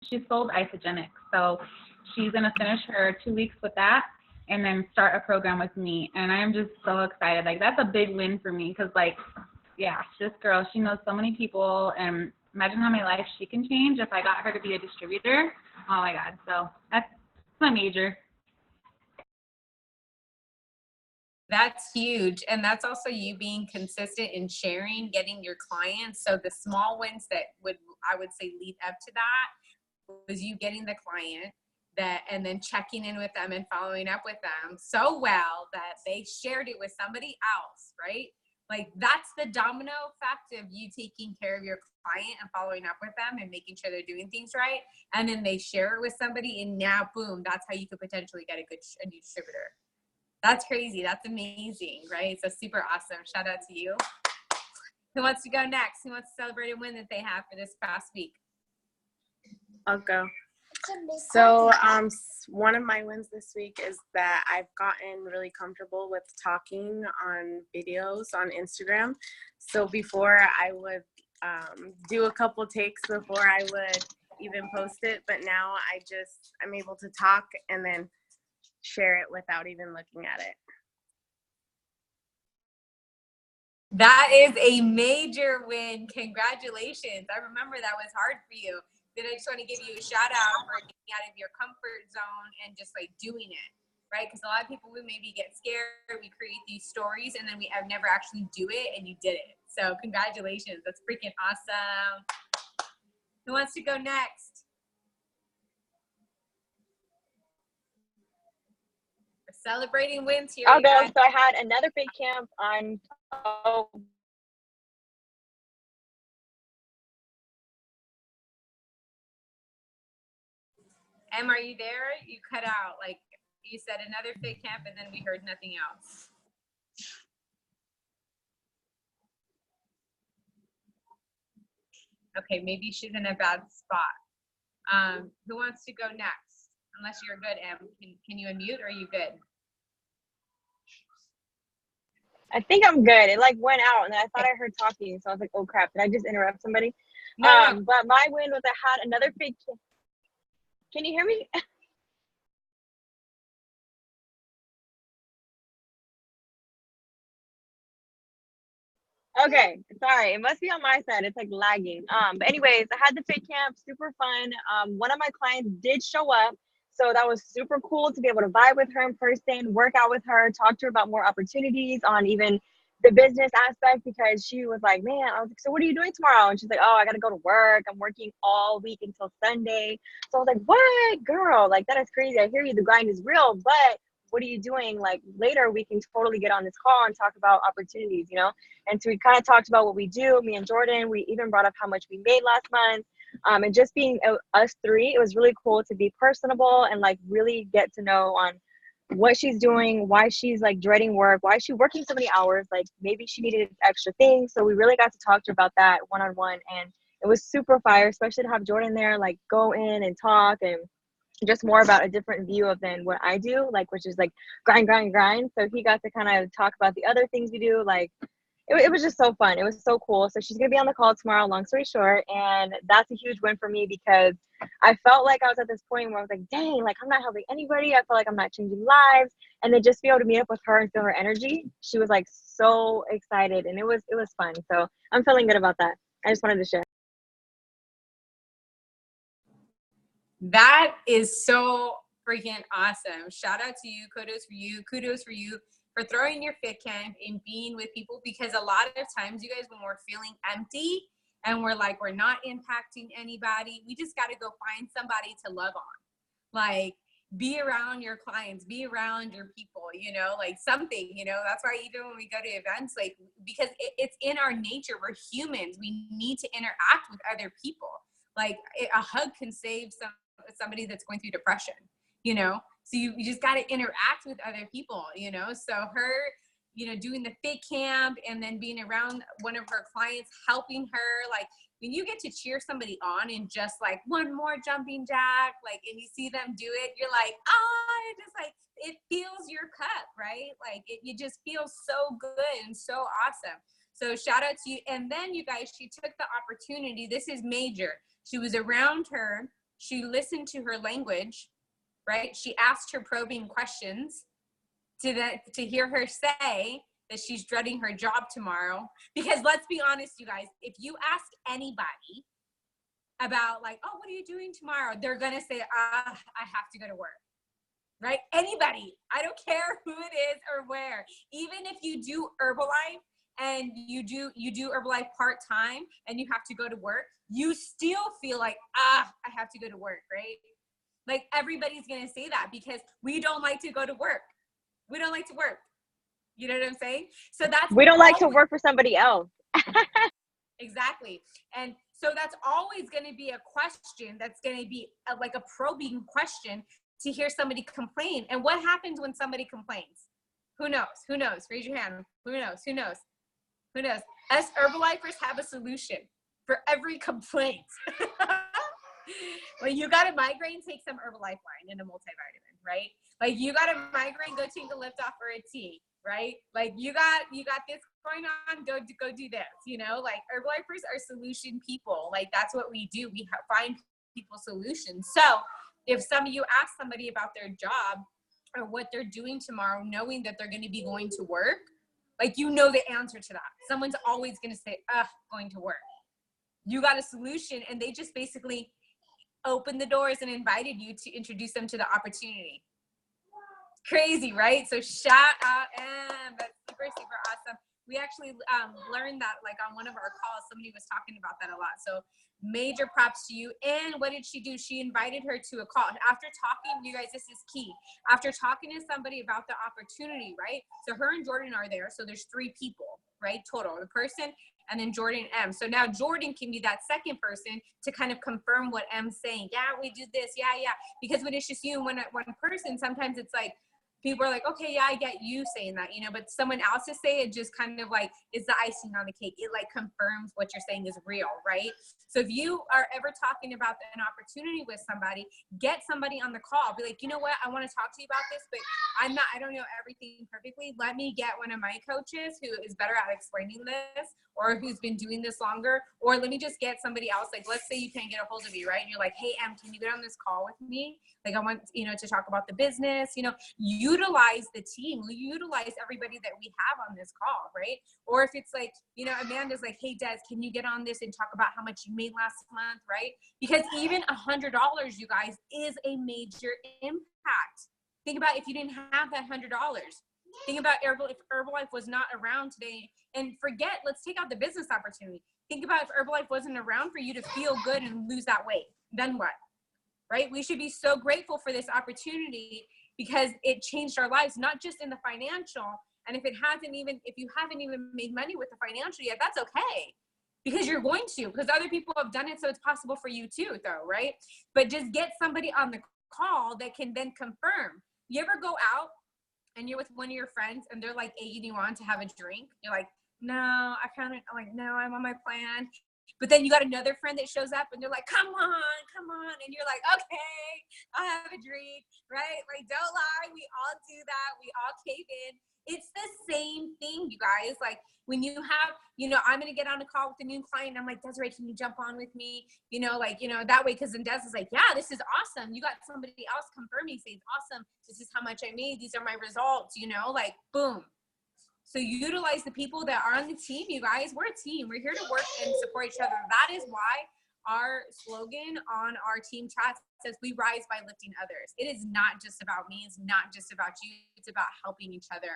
She sold isogenics. So she's going to finish her 2 weeks with that and then start a program with me. And I am just so excited. Like, that's a big win for me because, like, yeah, this girl, she knows so many people. And imagine how my life she can change if I got her to be a distributor. Oh, my God. So that's my major. That's huge. And that's also you being consistent in sharing, getting your clients. So the small wins that I would say lead up to that was you getting the client that, and then checking in with them and following up with them so well that they shared it with somebody else, right? Like that's the domino effect of you taking care of your client and following up with them and making sure they're doing things right. And then they share it with somebody and now boom, that's how you could potentially get a new distributor. That's crazy. That's amazing, right? So super awesome. Shout out to you. Who wants to go next? Who wants to celebrate a win that they have for this past week? I'll go. So one of my wins this week is that I've gotten really comfortable with talking on videos on Instagram. So before I would do a couple takes before I would even post it, but now I'm able to talk and then share it without even looking at it. That is a major win. Congratulations. I remember that was hard for you. Then I just want to give you a shout out for getting out of your comfort zone and just like doing it, right? Because a lot of people, we maybe get scared, we create these stories, and then we have never actually do it, and you did it. So congratulations. That's freaking awesome. Who wants to go next? We're celebrating wins here. I'll go. So I had another big camp on Em, are you there? You cut out. Like you said, another fit camp, and then we heard nothing else. Okay, maybe she's in a bad spot. Who wants to go next? Unless you're good, Em. Can you unmute, or are you good? I think I'm good. It like went out, and I thought I heard talking, so I was like, "Oh crap! Did I just interrupt somebody?" No. But my win was I had another big. Can you hear me? Okay, sorry. It must be on my side. It's like lagging. But anyways, I had the fit camp, super fun. One of my clients did show up, so that was super cool to be able to vibe with her in person, work out with her, talk to her about more opportunities on even the business aspect, because she was like, man, I was like, so what are you doing tomorrow? And she's like, oh, I gotta go to work. I'm working all week until Sunday. So I was like, what, girl? Like, that is crazy. I hear you. The grind is real, but what are you doing? Like, later we can totally get on this call and talk about opportunities, you know? And so we kind of talked about what we do, me and Jordan. We even brought up how much we made last month. And just being us three, it was really cool to be personable and like really get to know on what she's doing, why she's like dreading work, why is she working so many hours, like maybe she needed extra things. So we really got to talk to her about that one-on-one, and it was super fire, especially to have Jordan there, like go in and talk and just more about a different view of than what I do, like, which is like grind. So he got to kind of talk about the other things we do, like it was just so fun. It was so cool. So she's going to be on the call tomorrow, long story short. And that's a huge win for me because I felt like I was at this point where I was like, dang, like I'm not helping anybody. I feel like I'm not changing lives. And then just be able to meet up with her and feel her energy. She was like so excited, and it was fun. So I'm feeling good about that. I just wanted to share. That is so freaking awesome. Shout out to you. Kudos for you. Kudos for you for throwing your fit camp and being with people, because a lot of times, you guys, when we're feeling empty and we're like, we're not impacting anybody, we just got to go find somebody to love on. Like, be around your clients, be around your people, you know, like something, you know. That's why even when we go to events, like, because it's in our nature, we're humans, we need to interact with other people. Like a hug can save somebody that's going through depression, you know. So you just got to interact with other people, you know. So her, you know, doing the fit camp and then being around one of her clients, helping her, like when you get to cheer somebody on and just like one more jumping jack, like, and you see them do it, you're like, it just like, it fills your cup, right? Like you just feel so good and so awesome. So shout out to you. And then you guys, she took the opportunity. This is major. She was around her She listened to her language, right? She asked her probing questions to hear her say that she's dreading her job tomorrow. Because let's be honest, you guys, if you ask anybody about like, oh, what are you doing tomorrow? They're going to say, I have to go to work, right? Anybody, I don't care who it is or where. Even if you do Herbalife and you do Herbalife part-time and you have to go to work, you still feel like, I have to go to work, right? Like everybody's going to say that because we don't like to go to work. We don't like to work. You know what I'm saying? So that's We don't like to work for somebody else. Exactly. And so that's always going to be a question that's going to be like a probing question to hear somebody complain. And what happens when somebody complains? Who knows? Who knows? Raise your hand. Who knows? Who knows? Who knows? Us Herbalifers have a solution for every complaint. When you got a migraine, take some Herbalife line and a multivitamin, right? Like you got a migraine, go take a lift off or a tea, right? Like you got this going on, go do this, you know? Like Herbalifers are solution people. Like that's what we do. We find people solutions. So if some of you ask somebody about their job or what they're doing tomorrow, knowing that they're going to be going to work, like you know the answer to that. Someone's always going to say, going to work. You got a solution, and they just basically opened the doors and invited you to introduce them to the opportunity. Crazy, right? So shout out, and that's super, super awesome. We actually learned that like on one of our calls, somebody was talking about that a lot. So major props to you. And what did she do? She invited her to a call. After talking, you guys, this is key. After talking to somebody about the opportunity, right? So her and Jordan are there. So there's 3 people, right? Total, the person, and then Jordan M. So now Jordan can be that second person to kind of confirm what M's saying. Yeah, we do this. Yeah. Because when it's just you and one person, sometimes it's like, people are like, okay, yeah, I get you saying that, you know, but someone else to say it just kind of like is the icing on the cake. It like confirms what you're saying is real, right? So if you are ever talking about an opportunity with somebody, get somebody on the call. Be like, you know what, I want to talk to you about this, but I don't know everything perfectly. Let me get one of my coaches who is better at explaining this, or who's been doing this longer, or let me just get somebody else. Like, let's say you can't get a hold of me, right? And you're like, hey, Em, can you get on this call with me? Like, I want, you know, to talk about the business, you know, utilize the team, utilize everybody that we have on this call, right? Or if it's like, you know, Amanda's like, hey, Des, can you get on this and talk about how much you made last month, right? Because even $100, you guys, is a major impact. Think about if you didn't have that $100. Think about if Herbalife was not around today, and forget, let's take out the business opportunity. Think about if Herbalife wasn't around for you to feel good and lose that weight, then what? Right? We should be so grateful for this opportunity because it changed our lives, not just in the financial. And if you haven't even made money with the financial yet, that's okay, because you're going to, because other people have done it. So it's possible for you too, though, right? But just get somebody on the call that can then confirm. You ever go out and you're with one of your friends and they're like egging you on to have a drink? You're like, no, no, I'm on my plan. But then you got another friend that shows up and they're like, come on. And you're like, okay, I'll have a drink, right? Like, don't lie. We all do that. We all cave in. It's the same thing, you guys. Like when you have, you know, I'm going to get on a call with a new client. I'm like, Desiree, can you jump on with me? You know, like, you know, that way. Cause then Des is like, yeah, this is awesome. You got somebody else confirming, say it's awesome. This is how much I made. These are my results, you know, like boom. So utilize the people that are on the team, you guys. We're a team. We're here to work and support each other. That is why our slogan on our team chat says we rise by lifting others. It is not just about me. It's not just about you. It's about helping each other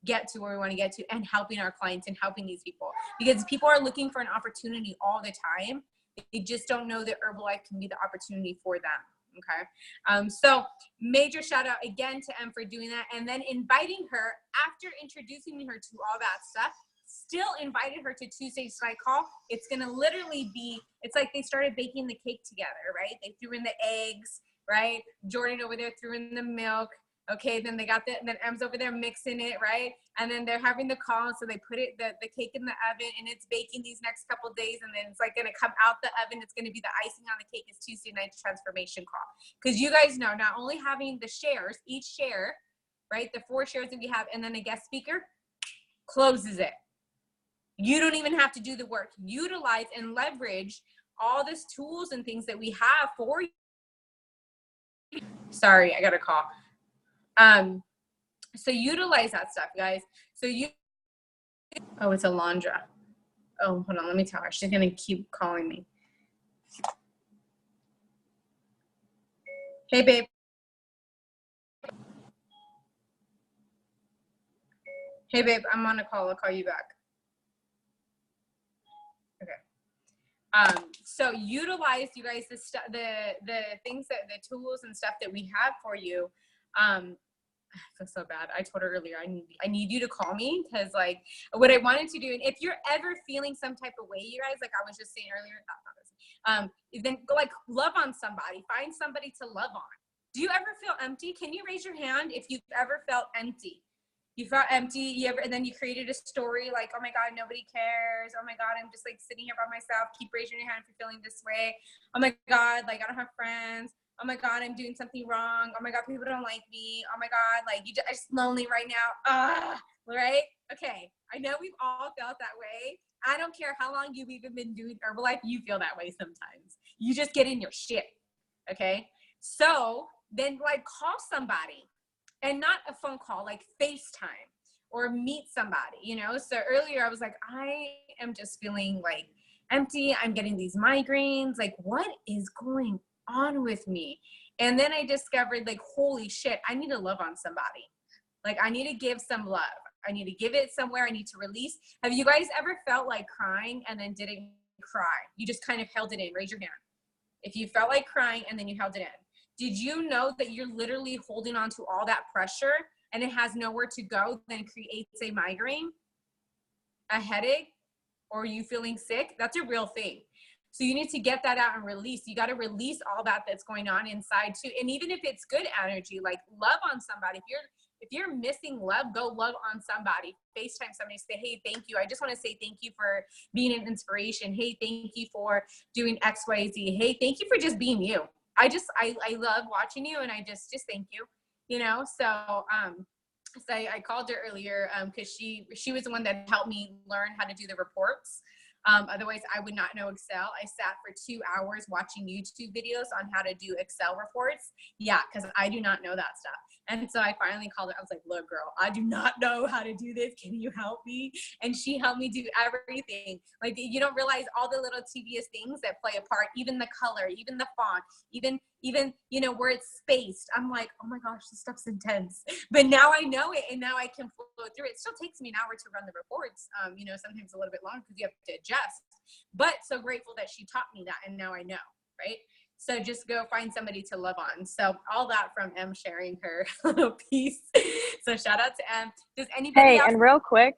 get to where we want to get to and helping our clients and helping these people. Because people are looking for an opportunity all the time. They just don't know that Herbalife can be the opportunity for them. Okay. So major shout out again to Em for doing that, and then inviting her after introducing her to all that stuff, still invited her to Tuesday's night call. It's going to literally be, it's like they started baking the cake together, right? They threw in the eggs, right? Jordan over there threw in the milk. Okay, then they got and then Em's over there mixing it, right? And then they're having the call, so they put the cake in the oven, and it's baking these next couple days, and then it's like gonna come out the oven. It's gonna be the icing on the cake is Tuesday night's transformation call. Because you guys know, not only having the shares, each share, right, the 4 shares that we have, and then a guest speaker closes it. You don't even have to do the work. Utilize and leverage all these tools and things that we have for Sorry, I got a call. So utilize that stuff, guys. So oh, it's Alondra. Oh, hold on, let me tell her. She's gonna keep calling me. Hey, babe. Hey, babe, I'm on a call. I'll call you back. Okay. So utilize, you guys, the things that the tools and stuff that we have for you. I feel so bad. I told her earlier, I need you to call me, because like what I wanted to do, and if you're ever feeling some type of way, you guys, like I was just saying earlier, then go like love on somebody, find somebody to love on. Do you ever feel empty? Can you raise your hand if you've ever felt empty? You felt empty, and then you created a story like, oh my God, nobody cares. Oh my God, I'm just like sitting here by myself. Keep raising your hand if you're feeling this way. Oh my God, like I don't have friends. Oh my God, I'm doing something wrong. Oh my God, people don't like me. Oh my God, like I'm just lonely right now. Right? Okay, I know we've all felt that way. I don't care how long you've even been doing Herbalife, you feel that way sometimes. You just get in your shit, okay? So then like call somebody. And not a phone call, like FaceTime or meet somebody, you know? So earlier I was like, I am just feeling like empty. I'm getting these migraines. Like, what is going on with me? And then I discovered like, holy shit, I need to love on somebody. Like I need to give some love. I need to give it somewhere. I need to release. Have you guys ever felt like crying and then didn't cry? You just kind of held it in. Raise your hand. If you felt like crying and then you held it in. Did you know that you're literally holding on to all that pressure and it has nowhere to go, then creates a migraine, a headache, or you feeling sick? That's a real thing. So you need to get that out and release. You got to release all that that's going on inside too. And even if it's good energy, like love on somebody. If you're missing love, go love on somebody. FaceTime somebody, say, hey, thank you. I just want to say thank you for being an inspiration. Hey, thank you for doing X, Y, Z. Hey, thank you for just being you. I love watching you, and I just thank you, you know? So, so I called her earlier because she was the one that helped me learn how to do the reports. Otherwise, I would not know Excel. I sat for 2 hours watching YouTube videos on how to do Excel reports. Yeah, because I do not know that stuff. And so I finally called her. I was like, look, girl, I do not know how to do this. Can you help me? And she helped me do everything. Like, you don't realize all the little tedious things that play a part, even the color, even the font, even, you know, where it's spaced. I'm like, oh my gosh, this stuff's intense. But now I know it, and now I can flow through it. It still takes me an hour to run the reports, you know, sometimes a little bit long because you have to adjust. But so grateful that she taught me that, and now I know, right? So just go find somebody to love on. So all that from Em sharing her little piece. So shout out to Em. Does anybody else? And real quick,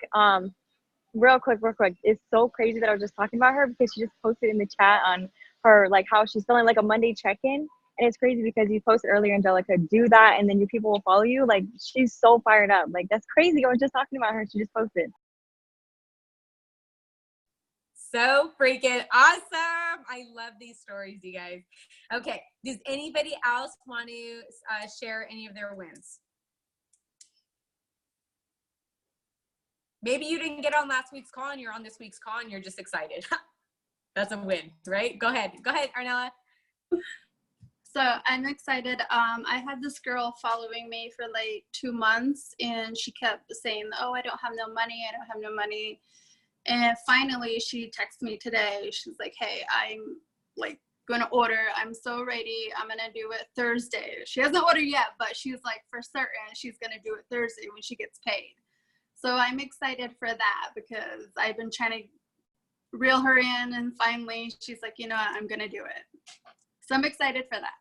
it's so crazy that I was just talking about her because she just posted in the chat on her, like how she's feeling like a Monday check-in. And it's crazy because you posted earlier, Angelica, do that and then your people will follow you. Like she's so fired up. Like that's crazy. I was just talking about her. She just posted. So freaking awesome. I love these stories, you guys. Okay. Does anybody else want to share any of their wins? Maybe you didn't get on last week's call and you're on this week's call and you're just excited. That's a win, right? Go ahead, Arnella. So I'm excited. I had this girl following me for like 2 months and she kept saying, oh, I don't have no money. I don't have no money. And finally she texted me today. She's like, hey, I'm like going to order. I'm so ready. I'm going to do it Thursday. She hasn't ordered yet, but she's like for certain she's going to do it Thursday when she gets paid. So I'm excited for that because I've been trying to reel her in and finally she's like, you know what, I'm going to do it. So I'm excited for that.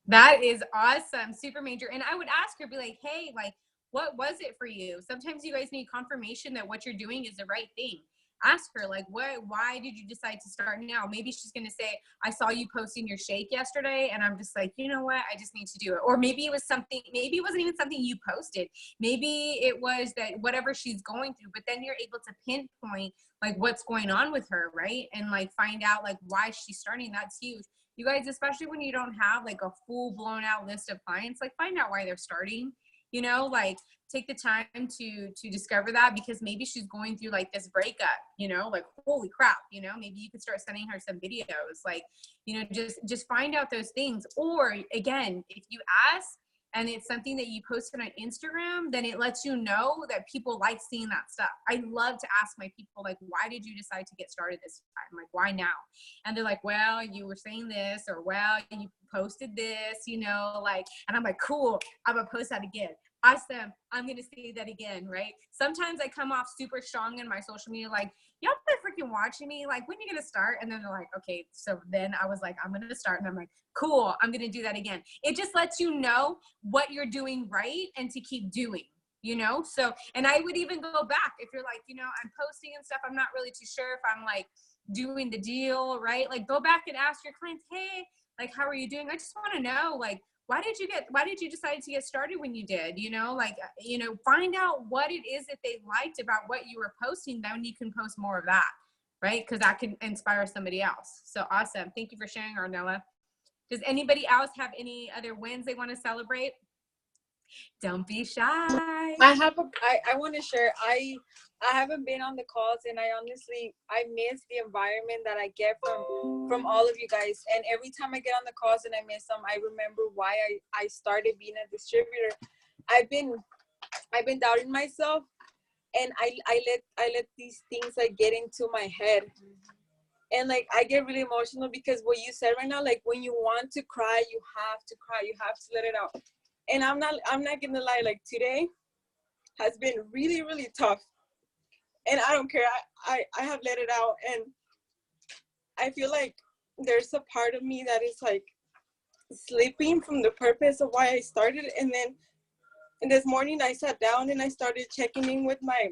That is awesome. Super major. And I would ask her, be like, hey, like, what was it for you? Sometimes you guys need confirmation that what you're doing is the right thing. Ask her, like, why did you decide to start now? Maybe she's going to say, I saw you posting your shake yesterday. And I'm just like, you know what? I just need to do it. Or maybe it was something, maybe it wasn't even something you posted. Maybe it was that whatever she's going through, but then you're able to pinpoint like what's going on with her, right? And like find out like why she's starting. That's huge. You guys, especially when you don't have like a full blown out list of clients, like find out why they're starting. you know, like take the time to discover that, because maybe she's going through like this breakup, you know, like holy crap, you know, maybe you could start sending her some videos, like, you know, just find out those things. Or again, if you ask and it's something that you posted on Instagram, then it lets you know that people like seeing that stuff. I love to ask my people, like, why did you decide to get started this time? Like, why now? And they're like, well, you were saying this, or well, you posted this, you know, like, and I'm like, cool, I'm gonna post that again. Awesome, I'm gonna say that again, right? Sometimes I come off super strong in my social media, like, y'all been freaking watching me, like, when are you gonna start? And then they're like, okay, so then I was like, I'm gonna start, and I'm like, cool, I'm gonna do that again. It just lets you know what you're doing right and to keep doing, you know? So, and I would even go back if you're like, you know, I'm posting and stuff, I'm not really too sure if I'm like doing the deal, right? Like, go back and ask your clients, hey, like, how are you doing? I just wanna know, like, why did you decide to get started when you did, you know, like, you know, find out what it is that they liked about what you were posting, then you can post more of that, right? Because that can inspire somebody else. So awesome. Thank you for sharing, Arnella. Does anybody else have any other wins they want to celebrate? Don't be shy. I want to share. I haven't been on the calls, and I miss the environment that I get from all of you guys. And every time I get on the calls and I miss them, I remember why I started being a distributor. I've been doubting myself, and I let these things like get into my head. And like I get really emotional because what you said right now, like when you want to cry, you have to cry, you have to let it out. And I'm not gonna lie, like today has been really, really tough. And I don't care. I have let it out, and I feel like there's a part of me that is like sleeping from the purpose of why I started. And then this morning I sat down and I started checking in with my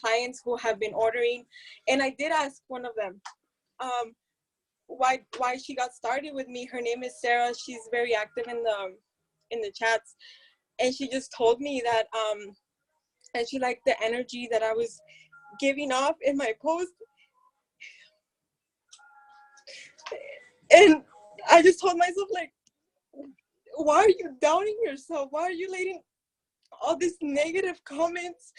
clients who have been ordering, and I did ask one of them why she got started with me. Her name is Sarah. She's very active in the chats, and she just told me that and she liked the energy that I was giving off in my post. And I just told myself, like, why are you doubting yourself? Why are you letting all these negative comments,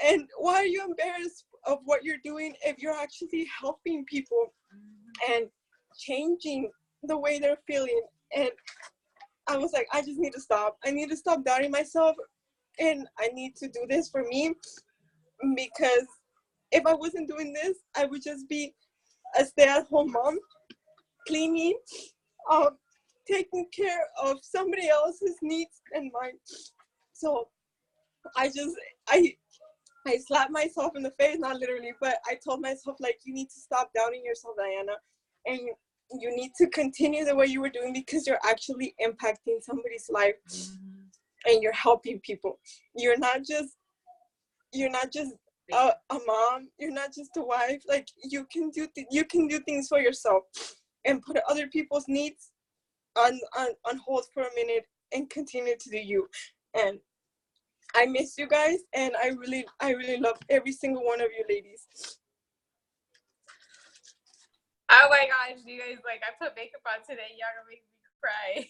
and why are you embarrassed of what you're doing if you're actually helping people and changing the way they're feeling? And I was like, I just need to stop. I need to stop doubting myself, and I need to do this for me, because if I wasn't doing this, I would just be a stay-at-home mom, cleaning, taking care of somebody else's needs and mine. So I slapped myself in the face, not literally, but I told myself, like, you need to stop doubting yourself, Diana, and you need to continue the way you were doing, because you're actually impacting somebody's life, and you're helping people. You're not just a mom. You're not just a wife. Like, you can do things for yourself and put other people's needs on hold for a minute and continue to do you. And I miss you guys, and I really love every single one of you ladies. Oh my gosh, you guys, like, I put makeup on today. Y'all gonna make me cry.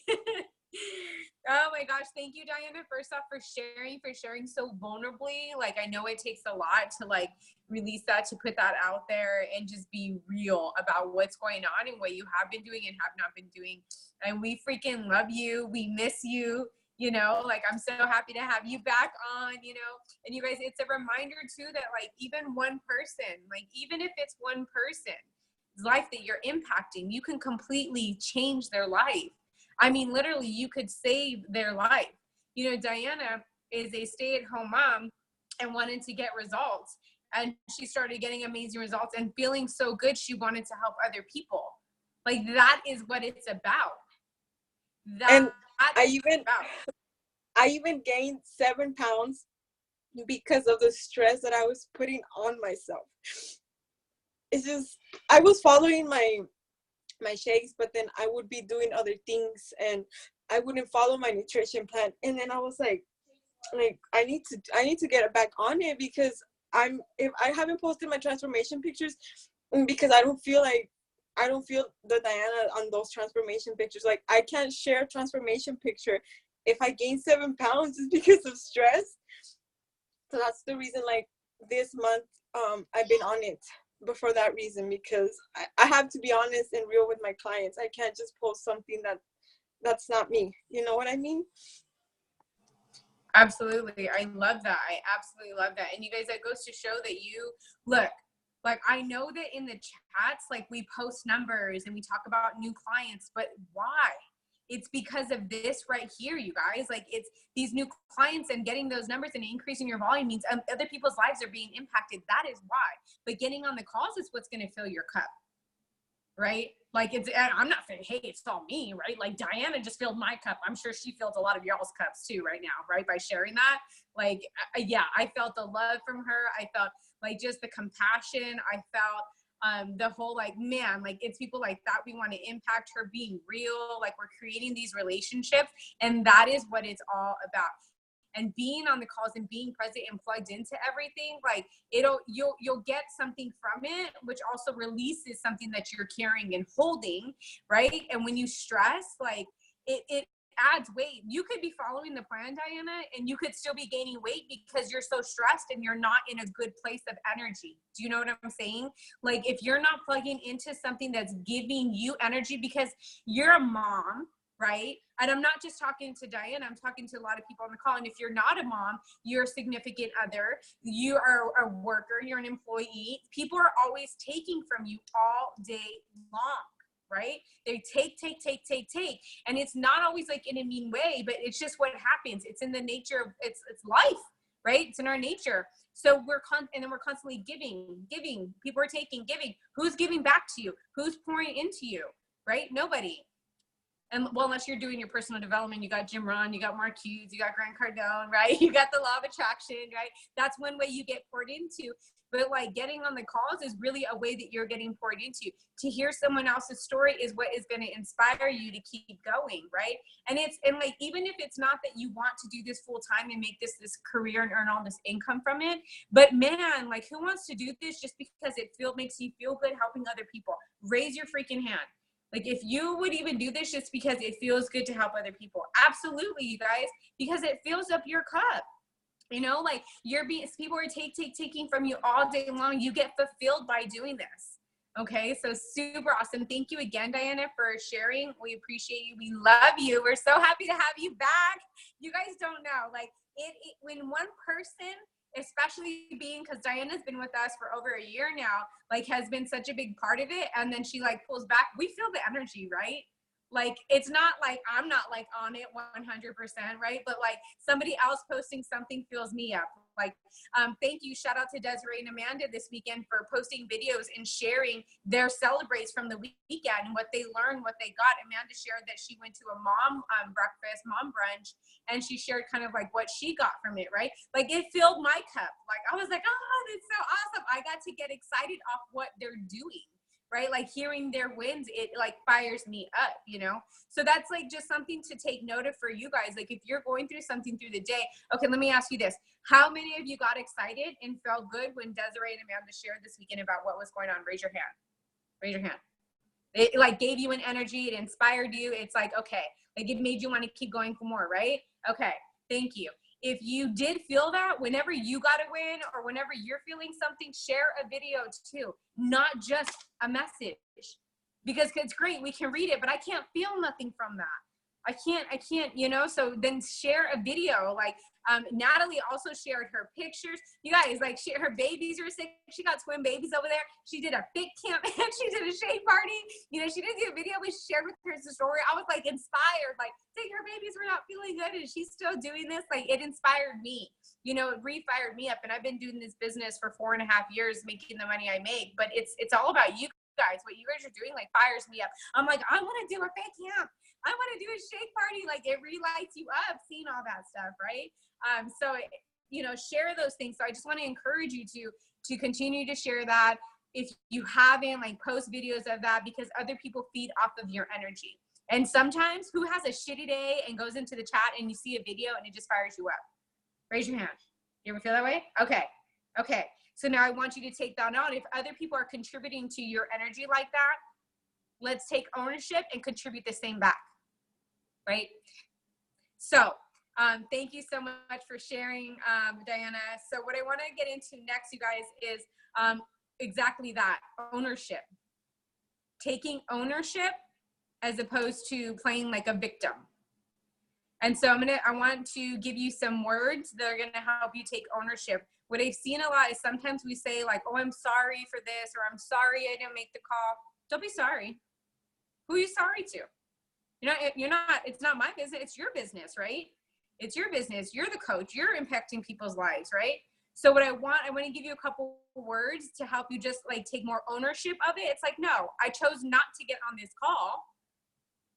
Oh my gosh, thank you, Diana, first off, for sharing so vulnerably. Like, I know it takes a lot to like release that, to put that out there and just be real about what's going on and what you have been doing and have not been doing. And we freaking love you. We miss you. You know, like, I'm so happy to have you back on, you know. And you guys, it's a reminder too that, like, even one person, like, even if it's one person's life that you're impacting, you can completely change their life. I mean, literally, you could save their life. You know, Diana is a stay-at-home mom and wanted to get results, and she started getting amazing results and feeling so good she wanted to help other people. Like, that is what it's about. I even gained 7 pounds because of the stress that I was putting on myself. It's just, I was following my shakes, but then I would be doing other things and I wouldn't follow my nutrition plan. And then I was like I need to get back on it, because if I haven't posted my transformation pictures, because I don't feel the Diana on those transformation pictures. Like, I can't share a transformation picture if I gained 7 pounds, it's because of stress. So that's the reason, like, this month, I've been on it. But for that reason, because I have to be honest and real with my clients. I can't just post something that's not me. You know what I mean? Absolutely. I love that. I absolutely love that. And you guys, that goes to show that you look, like, I know that in the chats, like, we post numbers and we talk about new clients, but why? It's because of this right here, you guys. Like, it's these new clients and getting those numbers and increasing your volume means other people's lives are being impacted. That is why. But getting on the calls is what's going to fill your cup, right? Like, it's, I'm not saying, hey, it's all me, right? Like, Diana just filled my cup. I'm sure she fills a lot of y'all's cups too right now, right? By sharing that. Like, yeah, I felt the love from her. I felt like just the compassion. I felt the whole, like, man, like, it's people like that we want to impact, her being real, like, we're creating these relationships, and that is what it's all about. And being on the calls and being present and plugged into everything, like, you'll get something from it, which also releases something that you're carrying and holding, right? And when you stress, like, it adds weight. You could be following the plan, Diana, and you could still be gaining weight because you're so stressed and you're not in a good place of energy. Do you know what I'm saying? Like, if you're not plugging into something that's giving you energy, because you're a mom, right? And I'm not just talking to Diana, I'm talking to a lot of people on the call. And if you're not a mom, you're a significant other, you are a worker, you're an employee. People are always taking from you all day long. Right? They take. And it's not always like in a mean way, but it's just what happens. It's in the nature of it's life, right? It's in our nature. So we're constantly giving. People are taking, giving. Who's giving back to you? Who's pouring into you? Right? Nobody. And well, unless you're doing your personal development, you got Jim Rohn, you got Mark Hughes, you got Grant Cardone, right? You got the law of attraction, right? That's one way you get poured into. But like, getting on the calls is really a way that you're getting poured into. To hear someone else's story is what is going to inspire you to keep going, right? And like, even if it's not that you want to do this full time and make this career and earn all this income from it, but man, like, who wants to do this just because it makes you feel good helping other people? Raise your freaking hand. Like, if you would even do this just because it feels good to help other people, absolutely, you guys, because it fills up your cup. You know, like, people are taking from you all day long. You get fulfilled by doing this. Okay, so super awesome. Thank you again, Diana, for sharing. We appreciate you. We love you. We're so happy to have you back. You guys don't know, like, when one person, especially being, because Diana's been with us for over a year now, like, has been such a big part of it, and then she like pulls back, we feel the energy, right? Like, it's not like I'm not like on it 100%, right? But like, somebody else posting something fills me up. Like, thank you. Shout out to Desiree and Amanda this weekend for posting videos and sharing their celebrates from the weekend and what they learned, what they got. Amanda shared that she went to a mom breakfast, mom brunch, and she shared kind of like what she got from it, right? Like, it filled my cup. Like, I was like, oh, that's so awesome. I got to get excited off what they're doing. Right? Like, hearing their wins, it like fires me up, you know? So that's like just something to take note of for you guys. Like, if you're going through something through the day, okay, let me ask you this. How many of you got excited and felt good when Desiree and Amanda shared this weekend about what was going on? Raise your hand. Raise your hand. It like gave you an energy. It inspired you. It's like, okay, like, it made you want to keep going for more, right? Okay, thank you. If you did feel that, whenever you got a win or whenever you're feeling something, share a video too, not just a message. Because it's great, we can read it, but I can't feel nothing from that. I can't, you know, so then share a video. Like, Natalie also shared her pictures. You guys, like, her babies are sick. She got twin babies over there. She did a fit camp and she did a shade party. You know, she didn't do a video, but she shared with her story. I was like inspired, like, dang, her babies were not feeling good and she's still doing this. Like, it inspired me, you know, it re-fired me up. And I've been doing this business for 4.5 years, making the money I make, but it's all about you guys. What you guys are doing, like, fires me up. I'm like, I want to do a fit camp. I want to do a shake party. Like, it relights you up seeing all that stuff, right? So, you know, share those things. So I just want to encourage you to continue to share that. If you haven't, like, post videos of that, because other people feed off of your energy. And sometimes, who has a shitty day and goes into the chat and you see a video and it just fires you up? Raise your hand. You ever feel that way? Okay. Okay. So now I want you to take that out. If other people are contributing to your energy like that, let's take ownership and contribute the same back. Right? So thank you so much for sharing, Diana. So what I want to get into next, you guys, is exactly that, ownership. Taking ownership as opposed to playing like a victim. And so I want to give you some words that are gonna help you take ownership. What I've seen a lot is sometimes we say like, oh, I'm sorry for this, or I'm sorry I didn't make the call. Don't be sorry. Who are you sorry to? It's not my business, it's your business, right? It's your business, you're the coach, you're impacting people's lives, right? So what I want to give you a couple words to help you just like take more ownership of it. It's like, no, I chose not to get on this call,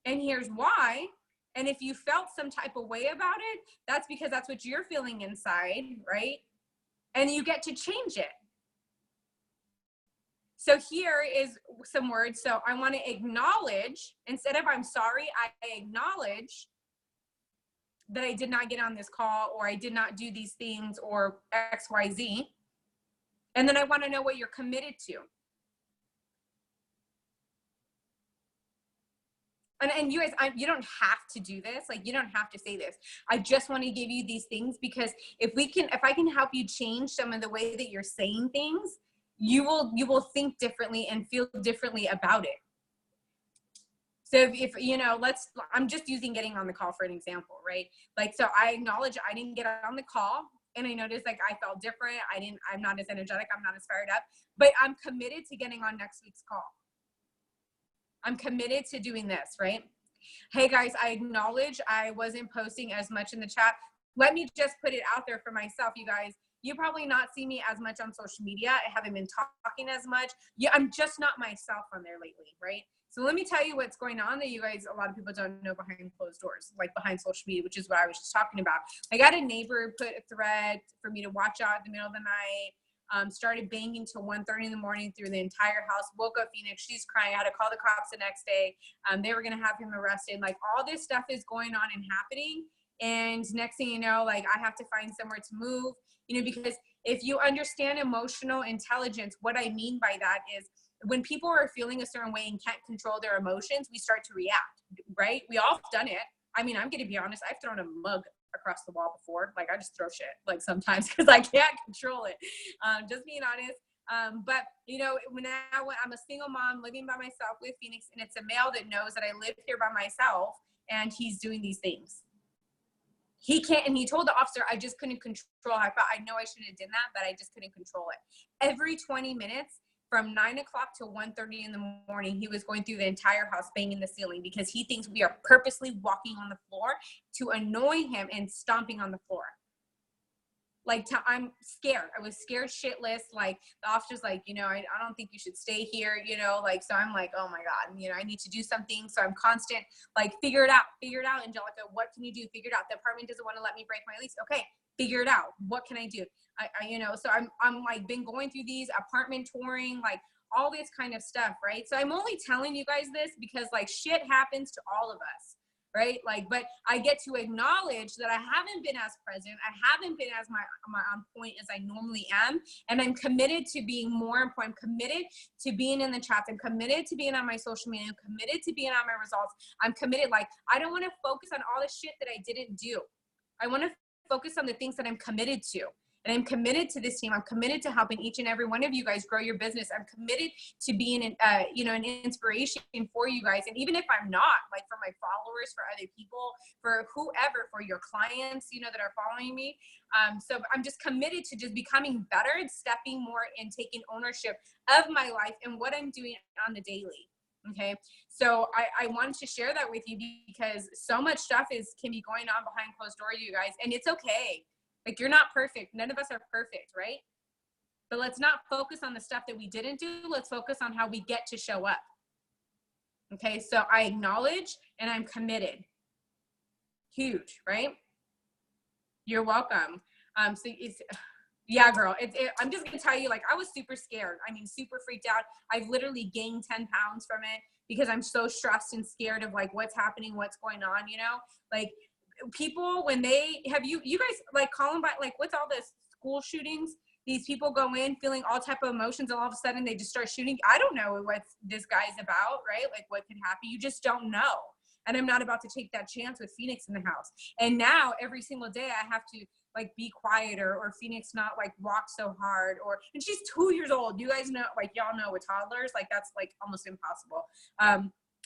and here's why. And if you felt some type of way about it, that's because that's what you're feeling inside, right? And you get to change it. So here is some words. So I want to acknowledge, instead of I'm sorry, I acknowledge that I did not get on this call, or I did not do these things, or X, Y, Z. And then I want to know what you're committed to. And you guys, you don't have to do this. Like, you don't have to say this. I just want to give you these things because if I can help you change some of the way that you're saying things, you will think differently and feel differently about it. So if I'm just using getting on the call for an example, right? Like, so I acknowledge I didn't get on the call, and I noticed like I felt different. I'm not as energetic. I'm not as fired up, but I'm committed to getting on next week's call. I'm committed to doing this, right? Hey guys, I acknowledge I wasn't posting as much in the chat. Let me just put it out there for myself, you guys. You probably not see me as much on social media. I haven't been talking as much. Yeah, I'm just not myself on there lately, right? So let me tell you what's going on that you guys, a lot of people don't know behind closed doors, like behind social media, which is what I was just talking about. I got a neighbor put a thread for me to watch out in the middle of the night. Started banging till 1:30 in the morning through the entire house. Woke up Phoenix, she's crying. I had to call the cops the next day. They were gonna have him arrested. Like, all this stuff is going on and happening. And next thing you know, like, I have to find somewhere to move, because if you understand emotional intelligence, what I mean by that is when people are feeling a certain way and can't control their emotions, we start to react, right? We all have done it. I mean, I'm gonna be honest, I've thrown a mug across the wall before. Like, I just throw shit, like, sometimes, because I can't control it. Just being honest. But when I'm a single mom living by myself with Phoenix, and it's a male that knows that I live here by myself, and he's doing these things. He can't, and he told the officer, I just couldn't control. I know I shouldn't have done that, but I just couldn't control it. Every 20 minutes from 9 o'clock to 1:30 in the morning, he was going through the entire house banging the ceiling because he thinks we are purposely walking on the floor to annoy him and stomping on the floor. Like, I'm scared. I was scared shitless. Like, the officer's like, I don't think you should stay here, like, so I'm like, oh my God, I need to do something. So I'm constant, like, figure it out, Angelica. What can you do? Figure it out. The apartment doesn't want to let me break my lease. Okay, figure it out. What can I do? So I'm like, been going through these apartment touring, like, all this kind of stuff, right? So I'm only telling you guys this because, like, shit happens to all of us. Right? Like, but I get to acknowledge that I haven't been as present. I haven't been as my on point as I normally am. And I'm committed to being more important. I'm committed to being in the chats. I'm committed to being on my social media. I'm committed to being on my results. I'm committed. Like, I don't want to focus on all the shit that I didn't do. I want to focus on the things that I'm committed to. And I'm committed to this team. I'm committed to helping each and every one of you guys grow your business. I'm committed to being an inspiration for you guys. And even if I'm not, like, for my followers, for other people, for whoever, for your clients, that are following me. So I'm just committed to just becoming better and stepping more and taking ownership of my life and what I'm doing on the daily. Okay. So I wanted to share that with you because so much stuff can be going on behind closed doors, you guys, and it's okay. Like, you're not perfect. None of us are perfect, right? But let's not focus on the stuff that we didn't do. Let's focus on how we get to show up. Okay, so I acknowledge and I'm committed. Huge, right? You're welcome. So it's, yeah, girl, I'm just gonna tell you, like, I was super scared. I mean, super freaked out. I've literally gained 10 pounds from it because I'm so stressed and scared of, like, what's happening, what's going on, like, people, when they have you guys, like, Columbine, like, what's all the school shootings, these people go in feeling all type of emotions and all of a sudden they just start shooting. I don't know what this guy's about, right? Like, what could happen, you just don't know. And I'm not about to take that chance with Phoenix in the house. And now every single day I have to like be quieter, or Phoenix not like walk so hard, and she's 2 years old. You guys know, like y'all know with toddlers, like that's like almost impossible.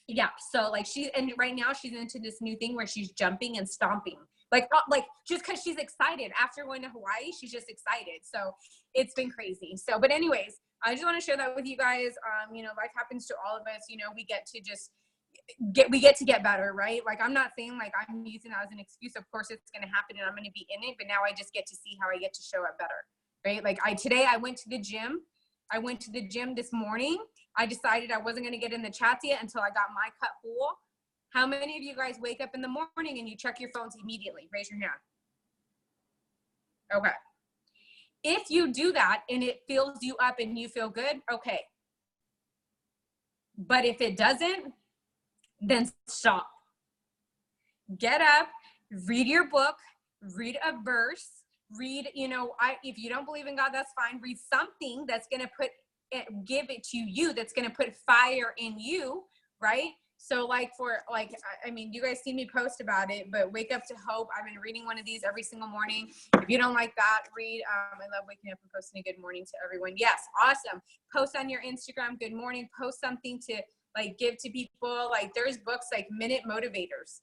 Yeah, so like and right now she's into this new thing where she's jumping and stomping. Like just because she's excited after going to Hawaii, she's just excited. So it's been crazy. So, but anyways, I just want to share that with you guys. You know, life happens to all of us. You know, we get to just get better, right? Like, I'm not saying like I'm using that as an excuse. Of course it's going to happen and I'm going to be in it, but now I just get to see how I get to show up better, right? Like today I went to the gym. I went to the gym this morning. I decided I wasn't going to get in the chats yet until I got my cup full. How many of you guys wake up in the morning and you check your phones immediately? Raise your hand. Okay. If you do that and it fills you up and you feel good, okay. But if it doesn't, then stop. Get up, read your book, read a verse, read, you know, if you don't believe in God, that's fine. Read something that's going to give it to you, that's going to put fire in you, right? So like I mean, you guys see me post about it, but Wake Up to Hope. I've been reading one of these every single morning. If you don't like that, read, I love waking up and posting a good morning to everyone. Yes, awesome. Post on your Instagram, good morning. Post something to like give to people. Like there's books like Minute Motivators.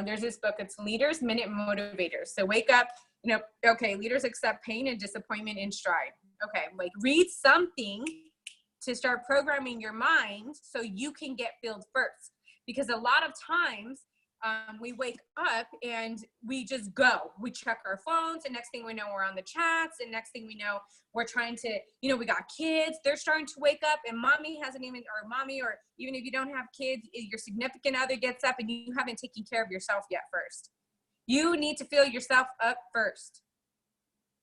There's this book, it's Leaders, Minute Motivators. So wake up, you know, okay, leaders accept pain and disappointment in stride. Okay, like read something to start programming your mind so you can get filled first. Because a lot of times we wake up and we just go. We check our phones, and next thing we know, we're on the chats, and next thing we know, we're trying to, you know, we got kids, they're starting to wake up, and mommy hasn't even, or mommy, or even if you don't have kids, your significant other gets up and you haven't taken care of yourself yet first. You need to fill yourself up first,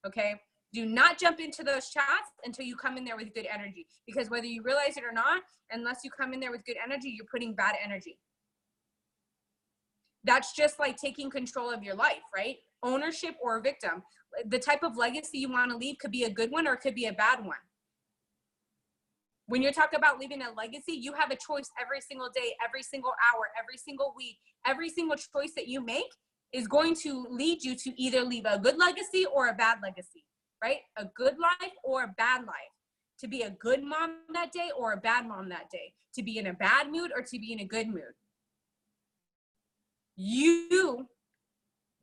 okay? Do not jump into those chats until you come in there with good energy, because whether you realize it or not, unless you come in there with good energy, you're putting bad energy. That's just like taking control of your life, right? Ownership or victim. The type of legacy you want to leave could be a good one or it could be a bad one. When you're talking about leaving a legacy, you have a choice every single day, every single hour, every single week. Every single choice that you make is going to lead you to either leave a good legacy or a bad legacy, right? A good life or a bad life. To be a good mom that day or a bad mom that day. To be in a bad mood or to be in a good mood. You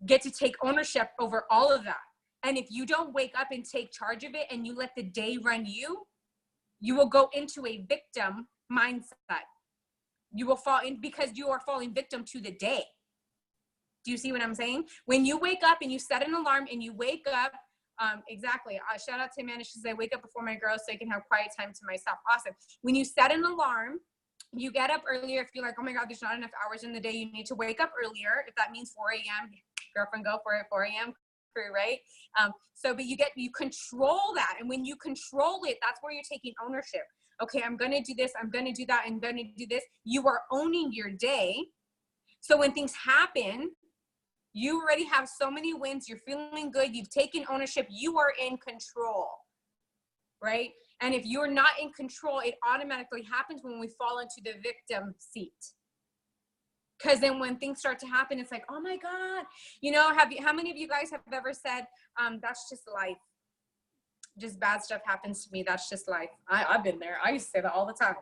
get to take ownership over all of that. And if you don't wake up and take charge of it and you let the day run you, you will go into a victim mindset. You will fall in because you are falling victim to the day. Do you see what I'm saying? When you wake up and you set an alarm and you wake up, exactly. Shout out to Amanda. She says, I wake up before my girls so I can have quiet time to myself. Awesome. When you set an alarm, you get up earlier. If you're like, oh my God, there's not enough hours in the day, you need to wake up earlier. If that means 4 a.m., girlfriend, go for it, 4 a.m. crew, right? But you control that. And when you control it, that's where you're taking ownership. Okay, I'm going to do this. I'm going to do that. I'm going to do this. You are owning your day. So when things happen, you already have so many wins. You're feeling good. You've taken ownership. You are in control, right? And if you're not in control, it automatically happens when we fall into the victim seat. Because then when things start to happen, it's like, oh my God, you know, how many of you guys have ever said, that's just life. Just bad stuff happens to me. That's just life. I've been there. I used to say that all the time.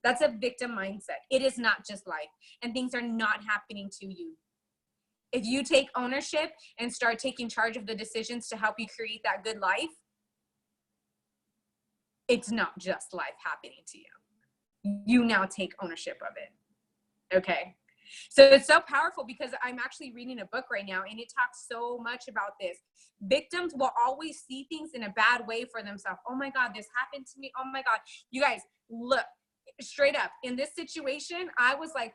That's a victim mindset. It is not just life. And things are not happening to you. If you take ownership and start taking charge of the decisions to help you create that good life, it's not just life happening to you. You now take ownership of it. Okay. So it's so powerful because I'm actually reading a book right now and it talks so much about this. Victims will always see things in a bad way for themselves. Oh my God, this happened to me. Oh my God. You guys, look, straight up in this situation, I was like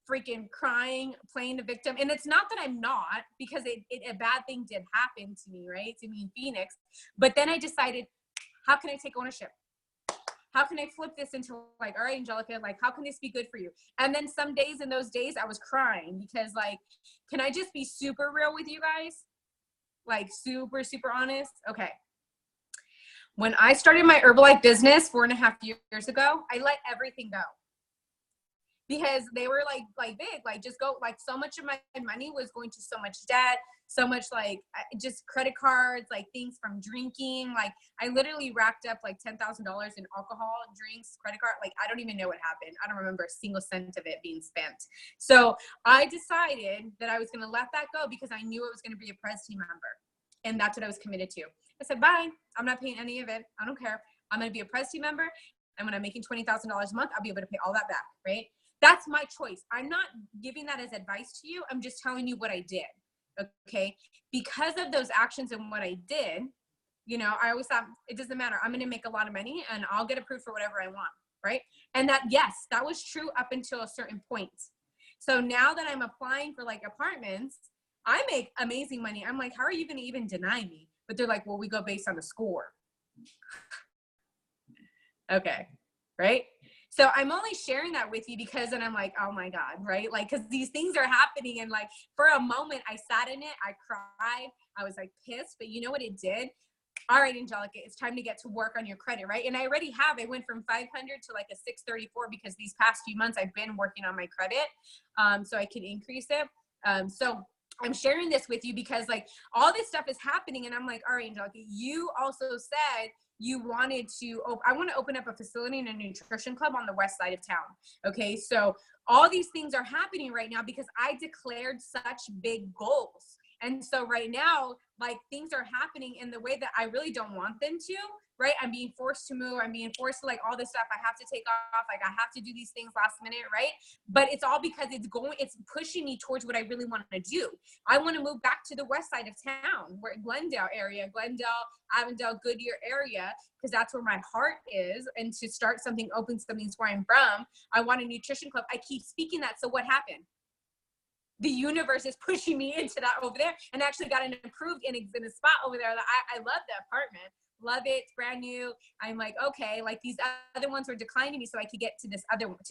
freaking crying, playing the victim. And it's not that I'm not, because a bad thing did happen to me, right? To me in Phoenix. But then I decided, how can I take ownership? How can I flip this into like, all right, Angelica, like, how can this be good for you? And then some days in those days I was crying because like, can I just be super real with you guys? Like super, super honest. Okay. When I started my Herbalife business 4.5 years ago, I let everything go. because they were like big, like just go, like so much of my money was going to so much debt, so much like just credit cards, like things from drinking. Like I literally racked up like $10,000 in alcohol, drinks, credit card. Like I don't even know what happened. I don't remember a single cent of it being spent. So I decided that I was going to let that go because I knew it was going to be a Pres team member. And that's what I was committed to. I said, bye. I'm not paying any of it. I don't care. I'm going to be a Pres team member. And when I'm making $20,000 a month, I'll be able to pay all that back, right? That's my choice. I'm not giving that as advice to you. I'm just telling you what I did, okay? Because of those actions and what I did, you know, I always thought it doesn't matter. I'm going to make a lot of money and I'll get approved for whatever I want, right? And that, yes, that was true up until a certain point. So now that I'm applying for like apartments, I make amazing money. I'm like, how are you going to even deny me? But they're like, well, we go based on the score. Okay, right? So I'm only sharing that with you because then I'm like, oh my God, right? Like, because these things are happening. And like, for a moment, I sat in it, I cried, I was like pissed, but you know what it did? All right, Angelica, it's time to get to work on your credit, right? And I already have. I went from 500 to like a 634 because these past few months I've been working on my credit, so I can increase it. So I'm sharing this with you because like all this stuff is happening, and I'm like, all right, Angelica, you also said you wanted to, I want to open up a facility and a nutrition club on the west side of town. Okay, so all these things are happening right now because I declared such big goals. And so right now, like things are happening in the way that I really don't want them to, right? I'm being forced to move. I'm being forced to like all this stuff. I have to take off. Like I have to do these things last minute, right? But it's all because it's pushing me towards what I really want to do. I want to move back to the west side of town, where Glendale, Avondale, Goodyear area, because that's where my heart is. And to start something, open something's where I'm from. I want a nutrition club. I keep speaking that. So what happened? The universe is pushing me into that over there, and actually got an approved in a spot over there that I love the apartment, love it, it's brand new. I'm like, okay, like these other ones were declining me so I could get to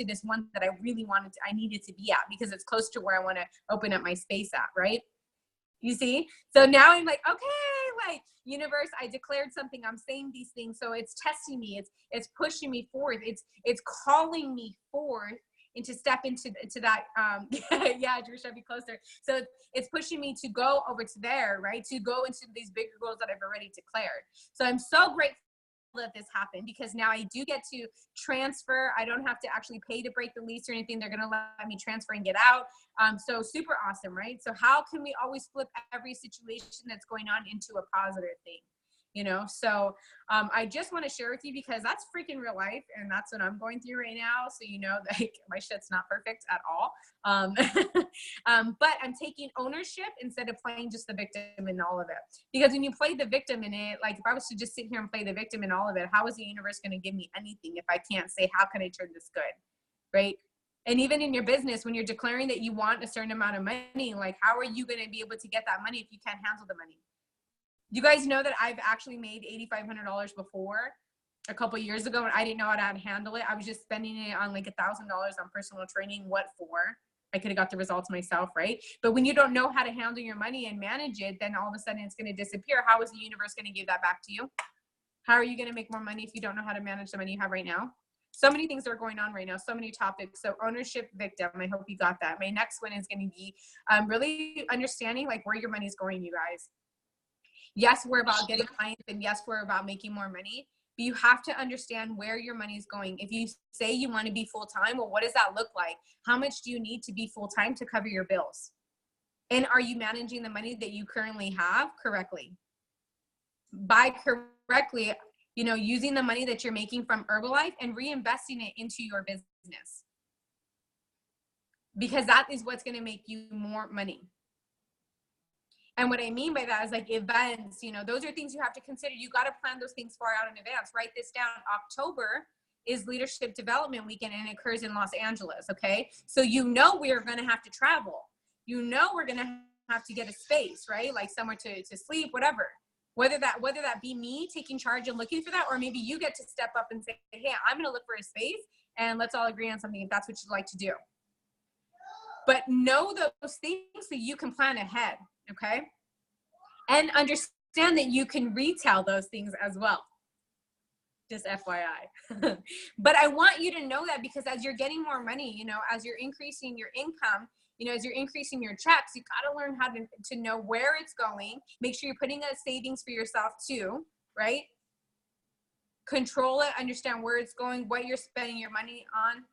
this one that I really I needed to be at because it's close to where I want to open up my space at, right? You see? So now I'm like, okay, like universe, I declared something, I'm saying these things. So it's testing me, it's pushing me forward, it's calling me forth and to step into that, yeah, Drew should be closer. So it's pushing me to go over to there, right? To go into these bigger goals that I've already declared. So I'm so grateful that this happened because now I do get to transfer. I don't have to actually pay to break the lease or anything. They're going to let me transfer and get out. So super awesome, right? So how can we always flip every situation that's going on into a positive thing? You know, so I just want to share with you because that's freaking real life, and that's what I'm going through right now. So you know, like my shit's not perfect at all. But I'm taking ownership instead of playing just the victim in all of it. Because when you play the victim in it, like if I was to just sit here and play the victim in all of it, how is the universe going to give me anything if I can't say, how can I turn this good, right? And even in your business, when you're declaring that you want a certain amount of money, like how are you going to be able to get that money if you can't handle the money? You guys know that I've actually made $8,500 before a couple years ago, and I didn't know how to handle it. I was just spending it on like $1,000 on personal training. What for? I could have got the results myself, right? But when you don't know how to handle your money and manage it, then all of a sudden it's going to disappear. How is the universe going to give that back to you? How are you going to make more money if you don't know how to manage the money you have right now? So many things are going on right now, so many topics. So ownership, victim, I hope you got that. My next one is going to be really understanding like where your money is going, you guys. Yes, we're about getting clients, and yes, we're about making more money, but you have to understand where your money is going. If you say you want to be full-time, well, what does that look like? How much do you need to be full-time to cover your bills? And are you managing the money that you currently have correctly? By correctly, you know, using the money that you're making from Herbalife and reinvesting it into your business. Because that is what's going to make you more money. And what I mean by that is like events, you know, those are things you have to consider. You got to plan those things far out in advance. Write this down. October is Leadership Development Weekend, and it occurs in Los Angeles, okay? So you know we're going to have to travel. You know we're going to have to get a space, right? Like somewhere to sleep, whatever. Whether that be me taking charge and looking for that, or maybe you get to step up and say, hey, I'm going to look for a space, and let's all agree on something if that's what you'd like to do. But know those things so you can plan ahead. Okay. And understand that you can retail those things as well. Just FYI. But I want you to know that, because as you're getting more money, you know, as you're increasing your income, you know, as you're increasing your checks, you got to learn how to know where it's going. Make sure you're putting a savings for yourself too, right? Control it, understand where it's going, what you're spending your money on.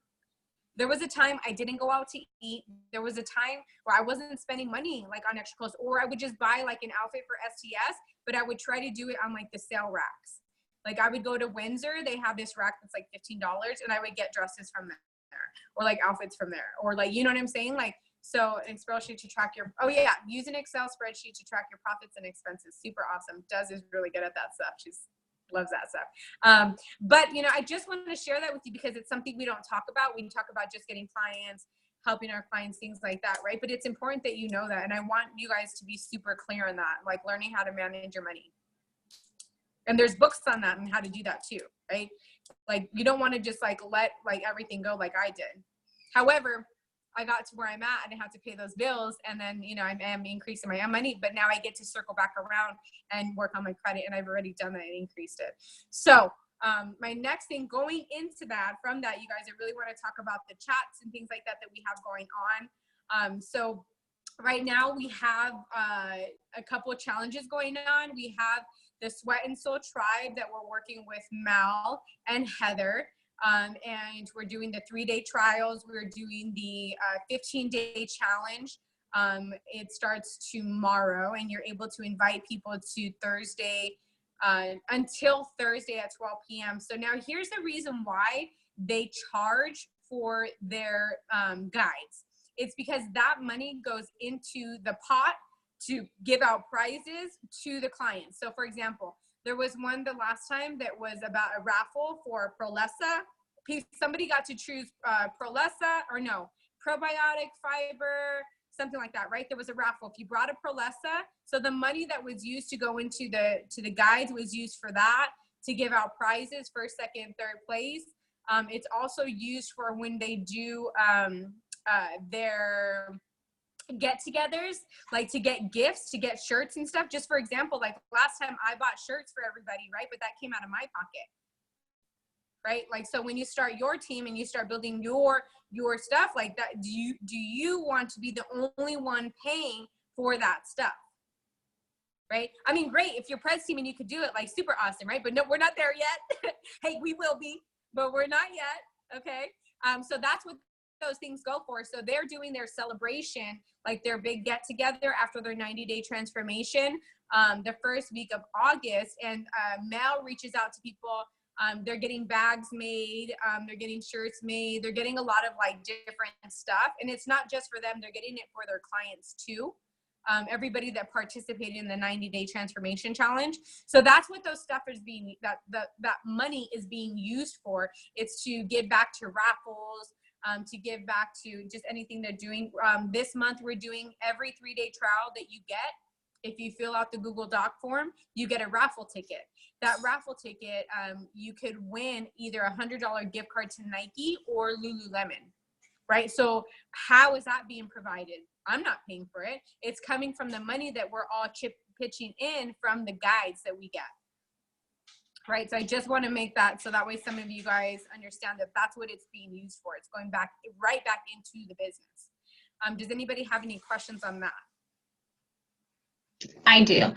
There was a time I didn't go out to eat. There was a time where I wasn't spending money like on extra clothes, or I would just buy like an outfit for STS, but I would try to do it on like the sale racks. Like I would go to Windsor, they have this rack that's like $15, and I would get dresses from there, or like outfits from there, or like, you know what I'm saying? Like, so an Excel sheet to track your, oh yeah, use an Excel spreadsheet to track your profits and expenses. Super awesome. Duz is really good at that stuff. She's loves that stuff. But you know, I just wanted to share that with you because it's something we don't talk about. We talk about just getting clients, helping our clients, things like that, right? But it's important that you know that, and I want you guys to be super clear on that, like learning how to manage your money. And there's books on that and how to do that too, right? Like you don't want to just like let like everything go like I did. However, I got to where I'm at and I had to pay those bills, and then, you know, I am increasing my own money, but now I get to circle back around and work on my credit, and I've already done that and increased it. So my next thing going into that, from that, you guys, I really want to talk about the chats and things like that we have going on. So right now we have a couple of challenges going on. We have the Sweat and Soul Tribe that we're working with Mel and Heather. And we're doing the 3-day trials. We're doing the 15-day challenge. It starts tomorrow, and you're able to invite people to Thursday until Thursday at 12 p.m. So now here's the reason why they charge for their guides. It's because that money goes into the pot to give out prizes to the clients. So for example, there was one the last time that was about a raffle for Prolessa. Somebody got to choose Prolessa, or no, probiotic fiber, something like that, right? There was a raffle. If you brought a Prolessa, so the money that was used to go into the guides was used for that, to give out prizes, first, second, third place. It's also used for when they do their get-togethers, like to get gifts, to get shirts and stuff. Just for example, like last time I bought shirts for everybody, right? But that came out of my pocket, right? Like, so when you start your team and you start building your stuff like that, do you want to be the only one paying for that stuff, right? I mean, great if you're press team and you could do it, like super awesome, right? But no, we're not there yet. Hey, we will be, but we're not yet. Okay. So that's what those things go for. So they're doing their celebration, like their big get together after their 90-day transformation, the first week of August. And Mel reaches out to people. They're getting bags made. They're getting shirts made. They're getting a lot of like different stuff. And it's not just for them. They're getting it for their clients too. Everybody that participated in the 90-day transformation challenge. So that's what those stuff is being, that money is being used for. It's to give back to raffles, to give back to just anything they're doing. This month, we're doing every 3-day trial that you get. If you fill out the Google Doc form, you get a raffle ticket. That raffle ticket, you could win either a $100 gift card to Nike or Lululemon, right? So how is that being provided? I'm not paying for it. It's coming from the money that we're all pitching in from the guides that we get. Right, so I just want to make that so that way some of you guys understand that that's what it's being used for. It's going back right back into the business. Does anybody have any questions on that? I do.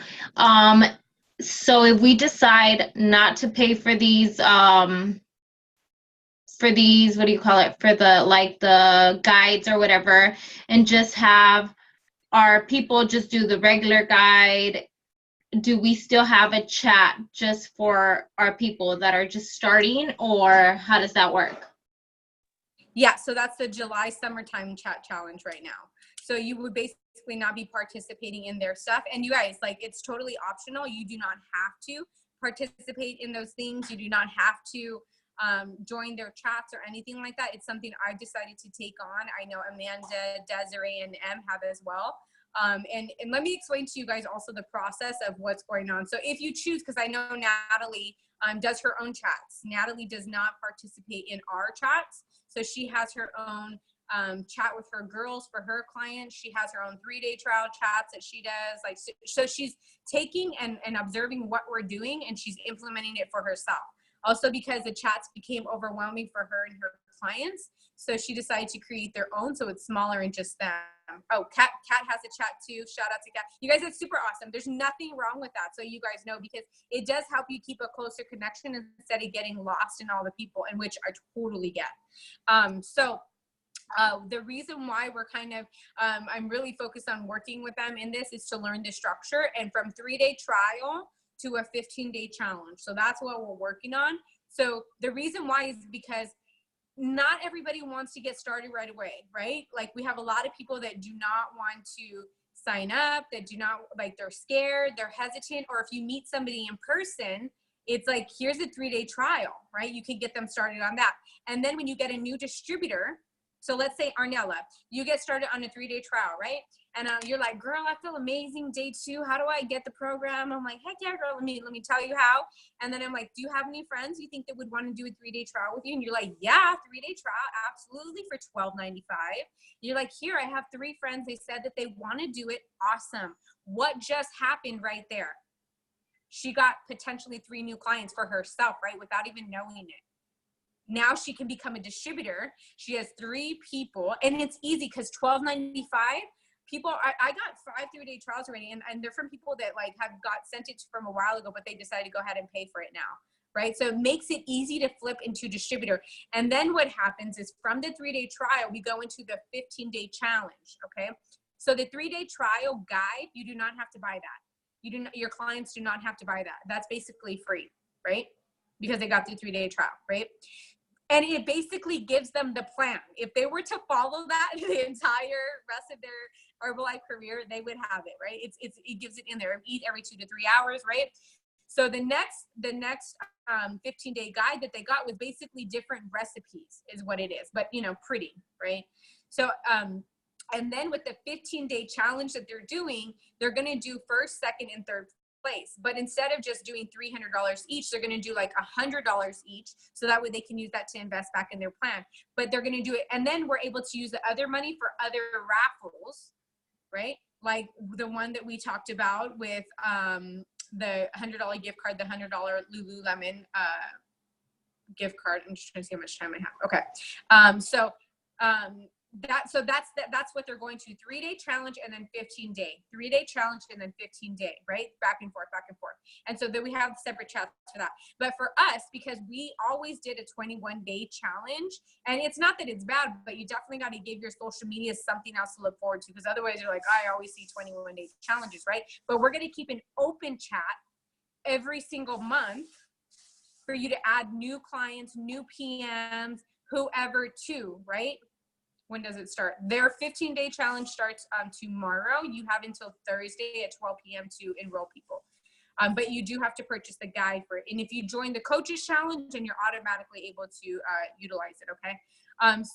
So if we decide not to pay for these, what do you call it? For the, like the guides or whatever, and just have our people just do the regular guide, do we still have a chat just for our people that are just starting, or how does that work? Yeah, so that's the July summertime chat challenge right now. So you would basically not be participating in their stuff. And you guys, like, it's totally optional. You do not have to participate in those things. You do not have to join their chats or anything like that. It's something I've decided to take on. I know Amanda, Desiree, and Em have as well. And let me explain to you guys also the process of what's going on. So if you choose, because I know Natalie does her own chats. Natalie does not participate in our chats. So she has her own chat with her girls for her clients. She has her own 3-day trial chats that she does. Like, so she's taking and observing what we're doing, and she's implementing it for herself. Also because the chats became overwhelming for her and her clients. So she decided to create their own, so it's smaller and just them. Oh, Kat has a chat too. Shout out to Kat. You guys, it's super awesome. There's nothing wrong with that, so you guys know, because it does help you keep a closer connection instead of getting lost in all the people, and which I totally get. The reason why we're kind of, I'm really focused on working with them in this is to learn the structure, and from 3-day trial to a 15-day challenge. So that's what we're working on. So the reason why is because not everybody wants to get started right away, right? Like we have a lot of people that do not want to sign up, that do not, like they're scared, they're hesitant, or if you meet somebody in person, it's like, here's a 3-day trial, right? You can get them started on that. And then when you get a new distributor, so let's say Arnella, you get started on a 3-day trial, right? And you're like, girl, I feel amazing. Day 2, how do I get the program? I'm like, heck yeah, girl, let me tell you how. And then I'm like, do you have any friends you think that would want to do a 3-day trial with you? And you're like, yeah, 3-day trial, absolutely, for $12.95. You're like, here, I have 3 friends. They said that they want to do it. Awesome. What just happened right there? She got potentially 3 new clients for herself, right? Without even knowing it. Now she can become a distributor. She has 3 people, and it's easy because $12.95. People, I got 5 3-day trials already, and they're from people that like have got sent it from a while ago, but they decided to go ahead and pay for it now, right? So it makes it easy to flip into distributor. And then what happens is from the 3-day trial, we go into the 15-day challenge, okay? So the 3-day trial guide, you do not have to buy that. You do not, your clients do not have to buy that. That's basically free, right? Because they got the 3-day trial, right? And it basically gives them the plan. If they were to follow that the entire rest of their Herbalife career, they would have it, right? It gives it in there. Eat every 2 to 3 hours, right? So the next 15-day guide that they got was basically different recipes, is what it is, but you know, pretty, right? So and then with the 15-day challenge that they're doing, they're going to do first, second, and third place. But instead of just doing $300 each, they're going to do like $100 each, so that way they can use that to invest back in their plan. But they're going to do it, and then we're able to use the other money for other raffles, right? Like the one that we talked about with the $100 gift card, the $100 Lululemon gift card. I'm just trying to see how much time I have. Okay. That's what they're going to. 3-day challenge and then 15-day. 3-day challenge and then 15-day, right? Back and forth. And so then we have separate chats for that. But for us, because we always did a 21-day challenge, and it's not that it's bad, but you definitely got to give your social media something else to look forward to, because otherwise you're like, I always see 21-day challenges, right? But we're going to keep an open chat every single month for you to add new clients, new PMs, whoever to, right? When does it start? Their 15-day challenge starts tomorrow. You have until Thursday at 12 p.m. to enroll people. But you do have to purchase the guide for it. And if you join the coaches challenge, then you're automatically able to utilize it, okay?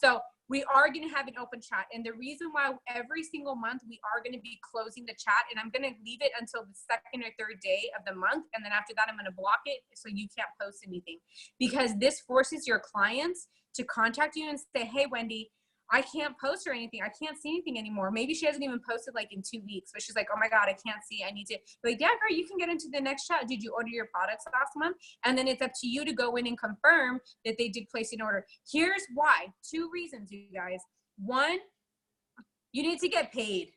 So we are going to have an open chat. And the reason why every single month we are going to be closing the chat, and I'm going to leave it until the 2nd or 3rd day of the month. And then after that, I'm going to block it so you can't post anything. Because this forces your clients to contact you and say, hey, Wendy, I can't post or anything. I can't see anything anymore. Maybe she hasn't even posted like in 2 weeks, but she's like, oh my God, I can't see. I need to. Like, yeah, girl, you can get into the next chat. Did you order your products last month? And then it's up to you to go in and confirm that they did place an order. Here's why. 2 reasons, you guys. 1, you need to get paid.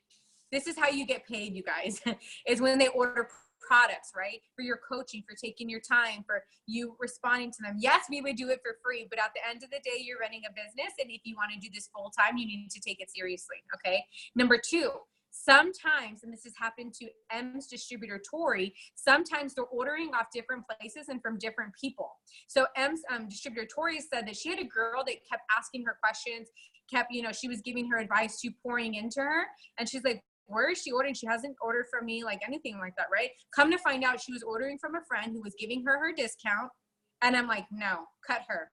This is how you get paid, you guys, is when they order products, right? For your coaching, for taking your time, for you responding to them. Yes, we would do it for free, but at the end of the day, you're running a business. And if you want to do this full time, you need to take it seriously. Okay. Number 2, sometimes, and this has happened to M's distributor, Tori, sometimes they're ordering off different places and from different people. So M's distributor, Tori, said that she had a girl that kept asking her questions, she was giving her advice to pouring into her. And she's like, where is she ordering? She hasn't ordered from me, like anything like that, right? Come to find out, she was ordering from a friend who was giving her discount. And I'm like, no, cut her.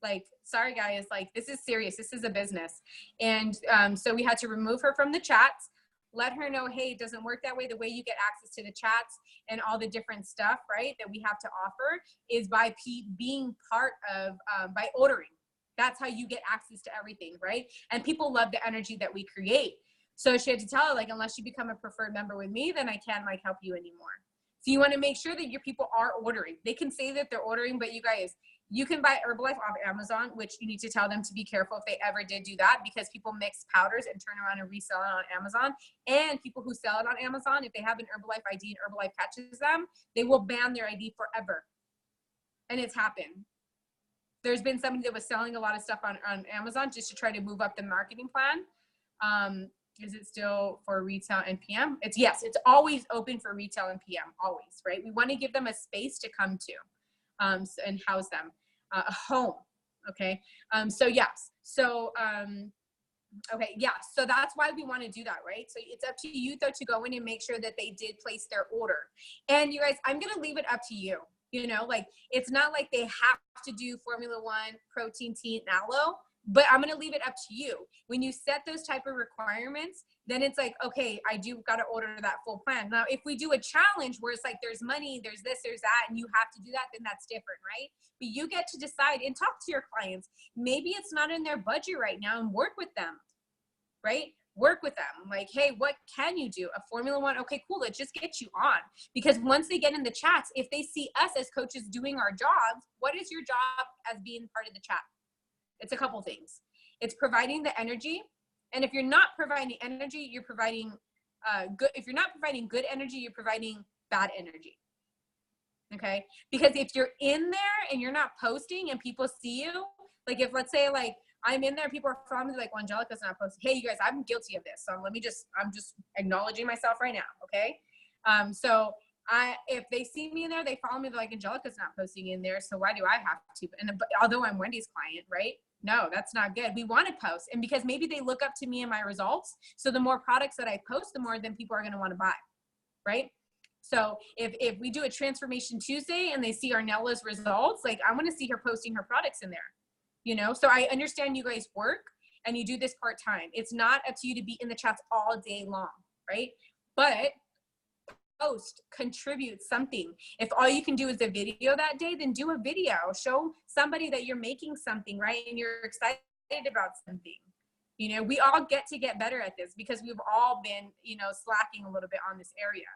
Like, sorry guys, like this is serious. This is a business. And so we had to remove her from the chats, let her know, hey, it doesn't work that way. The way you get access to the chats and all the different stuff, right, that we have to offer is by being part of, by ordering. That's how you get access to everything, right? And people love the energy that we create. So she had to tell her, like, unless you become a preferred member with me, then I can't like help you anymore. So you want to make sure that your people are ordering. They can say that they're ordering, but you guys, you can buy Herbalife off Amazon, which you need to tell them to be careful if they ever did do that, because people mix powders and turn around and resell it on Amazon. And people who sell it on Amazon, if they have an Herbalife ID and Herbalife catches them, they will ban their ID forever. And it's happened. There's been somebody that was selling a lot of stuff on Amazon just to try to move up the marketing plan. Is it still for retail and PM? Yes, it's always open for retail and PM, always, right? We want to give them a space to come to and house them, a home, okay? So yes, so, okay, yeah, so that's why we want to do that, right? So it's up to you though to go in and make sure that they did place their order. And you guys, I'm going to leave it up to you. You know, like, it's not like they have to do Formula One, protein, tea, and aloe, but I'm going to leave it up to you. When you set those type of requirements, then it's like, okay, I do got to order that full plan. Now, if we do a challenge where it's like, there's money, there's this, there's that, and you have to do that, then that's different, right? But you get to decide and talk to your clients. Maybe it's not in their budget right now, and work with them, right? Work with them. Like, hey, what can you do? A Formula One? Okay, cool. Let's just get you on. Because once they get in the chats, if they see us as coaches doing our jobs, what is your job as being part of the chat? It's a couple things. It's providing the energy. And if you're not providing energy, you're providing good. If you're not providing good energy, you're providing bad energy. Okay? Because if you're in there and you're not posting and people see you, like if let's say like I'm in there, people are following me like, well, Angelica's not posting. Hey, you guys, I'm guilty of this. So I'm just acknowledging myself right now. Okay. So if they see me in there, they follow me, they're like, Angelica's not posting in there. So why do I have to? And although I'm Wendy's client, right? No, that's not good. We want to post. And because maybe they look up to me and my results. So the more products that I post, the more then people are going to want to buy. Right. So if we do a Transformation Tuesday and they see Arnella's results, like I want to see her posting her products in there. You know, so I understand you guys work and you do this part-time. It's not up to you to be in the chats all day long, right? But post, contribute something. If all you can do is a video that day, then do a video. Show somebody that you're making something, right? And you're excited about something. You know, we all get to get better at this because we've all been, you know, slacking a little bit on this area.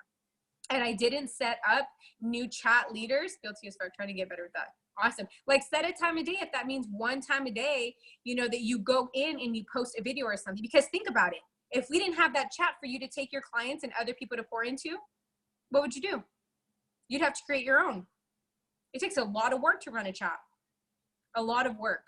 And I didn't set up new chat leaders. Guilty as fuck, trying to get better at that. Awesome. Like set a time a day. If that means one time a day, you know, that you go in and you post a video or something, because think about it. If we didn't have that chat for you to take your clients and other people to pour into, what would you do? You'd have to create your own. It takes a lot of work to run a chat, a lot of work,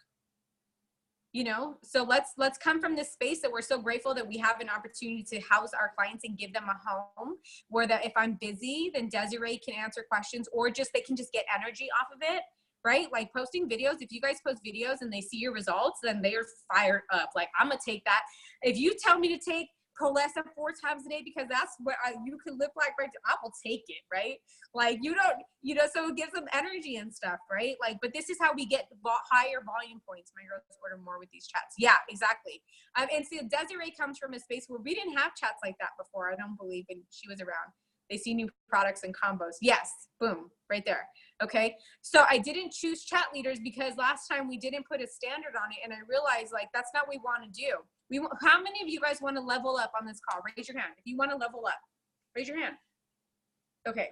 you know? So let's come from this space that we're so grateful that we have an opportunity to house our clients and give them a home where that if I'm busy, then Desiree can answer questions or just, they can just get energy off of it. Right? Like posting videos, if you guys post videos and they see your results, then they're fired up. Like, I'm going to take that. If you tell me to take Prolesa 4 times a day because that's what you can live like, right? I will take it, right? Like, you don't, you know, so it gives them energy and stuff, right? Like, but this is how we get higher volume points. My girls order more with these chats. Yeah, exactly. And so Desiree comes from a space where we didn't have chats like that before. I don't believe, and she was around. They see new products and combos. Yes, boom, right there. Okay, so I didn't choose chat leaders because last time we didn't put a standard on it, and I realized like that's not what we want to do. How many of you guys want to level up on this call? Raise your hand. If you want to level up, raise your hand. Okay,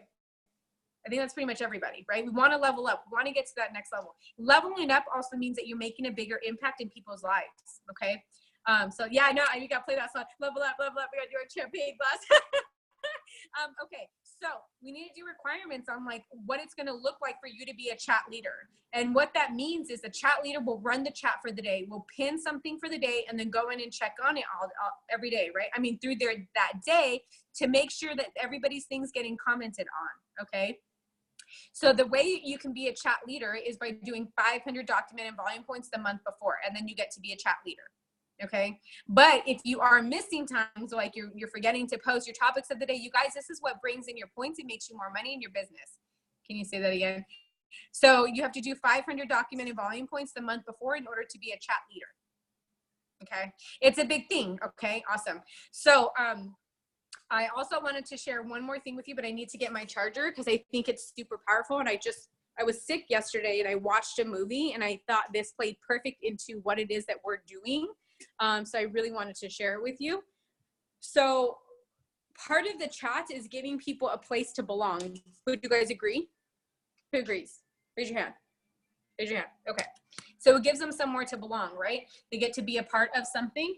I think that's pretty much everybody, right? We want to level up. We want to get to that next level. Leveling up also means that you're making a bigger impact in people's lives. Okay, so yeah, I know you got to play that song. Level up, level up. We got to do our champagne glass. Okay, so we need to do requirements on like what it's going to look like for you to be a chat leader. And what that means is the chat leader will run the chat for the day, will pin something for the day, and then go in and check on it every day, right? I mean, through that day to make sure that everybody's things getting commented on, okay? So the way you can be a chat leader is by doing 500 documented volume points the month before, and then you get to be a chat leader. Okay, but if you are missing times, like you're forgetting to post your topics of the day, you guys, this is what brings in your points. It makes you more money in your business. Can you say that again? So you have to do 500 documented volume points the month before in order to be a chat leader. Okay, it's a big thing. Okay, awesome. So I also wanted to share one more thing with you, but I need to get my charger because I think it's super powerful. And I was sick yesterday and I watched a movie and I thought this played perfect into what it is that we're doing. So I really wanted to share it with you. So part of the chat is giving people a place to belong. Would you guys agree? Who agrees? Raise your hand. Raise your hand. Okay. So it gives them somewhere to belong, right? They get to be a part of something.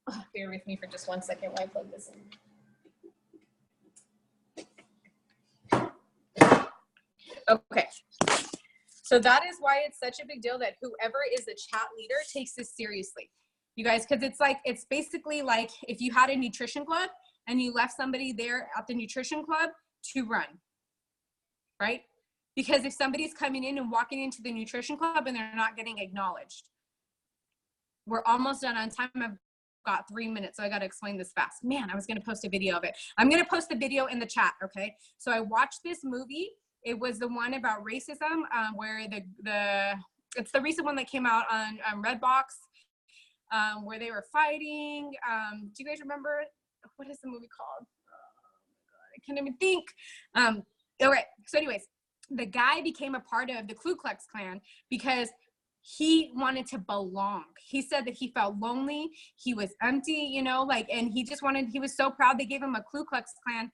Oh, bear with me for just 1 second while I plug this in. Okay. So that is why it's such a big deal that whoever is the chat leader takes this seriously. You guys, because it's basically like if you had a nutrition club and you left somebody there at the nutrition club to run, right? Because if somebody's coming in and walking into the nutrition club and they're not getting acknowledged, we're almost done on time. I've got 3 minutes, so I got to explain this fast. Man, I was going to post a video of it. I'm going to post the video in the chat, okay? So I watched this movie. It was the one about racism, where it's the recent one that came out on Redbox, where they were fighting. Do you guys remember? What is the movie called? Oh my God, I can't even think. Okay, so anyways, the guy became a part of the Ku Klux Klan because he wanted to belong. He said that he felt lonely. He was empty, you know, like, and he was so proud. They gave him a Ku Klux Klan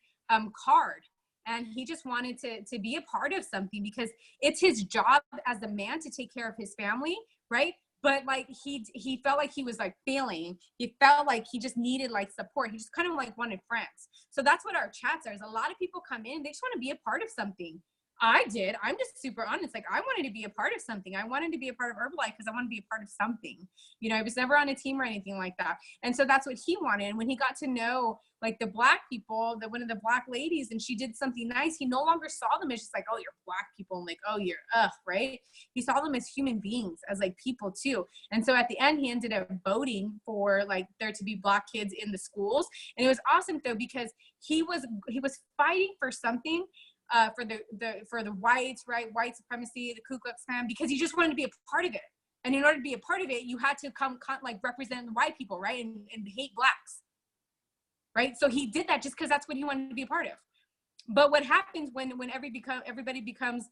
card. And he just wanted to be a part of something because it's his job as a man to take care of his family, right? But like he felt like he was like failing. He felt like he just needed like support. He just kind of like wanted friends. So that's what our chats are. Is a lot of people come in, they just want to be a part of something. I did. I'm just super honest. Like I wanted to be a part of something. I wanted to be a part of Herbalife because I want to be a part of something. You know, I was never on a team or anything like that. And so that's what he wanted. And when he got to know like the Black people, one of the Black ladies, and she did something nice, he no longer saw them as just like, oh, you're Black people, and like, oh, you're right? He saw them as human beings, as like people too. And so at the end, he ended up voting for like there to be Black kids in the schools. And it was awesome though, because he was fighting for something. For the whites, right? White supremacy, the Ku Klux Klan, because he just wanted to be a part of it. And in order to be a part of it, you had to come like represent the white people, right? And hate Blacks, right? So he did that just because that's what he wanted to be a part of. But what happens when everybody becomes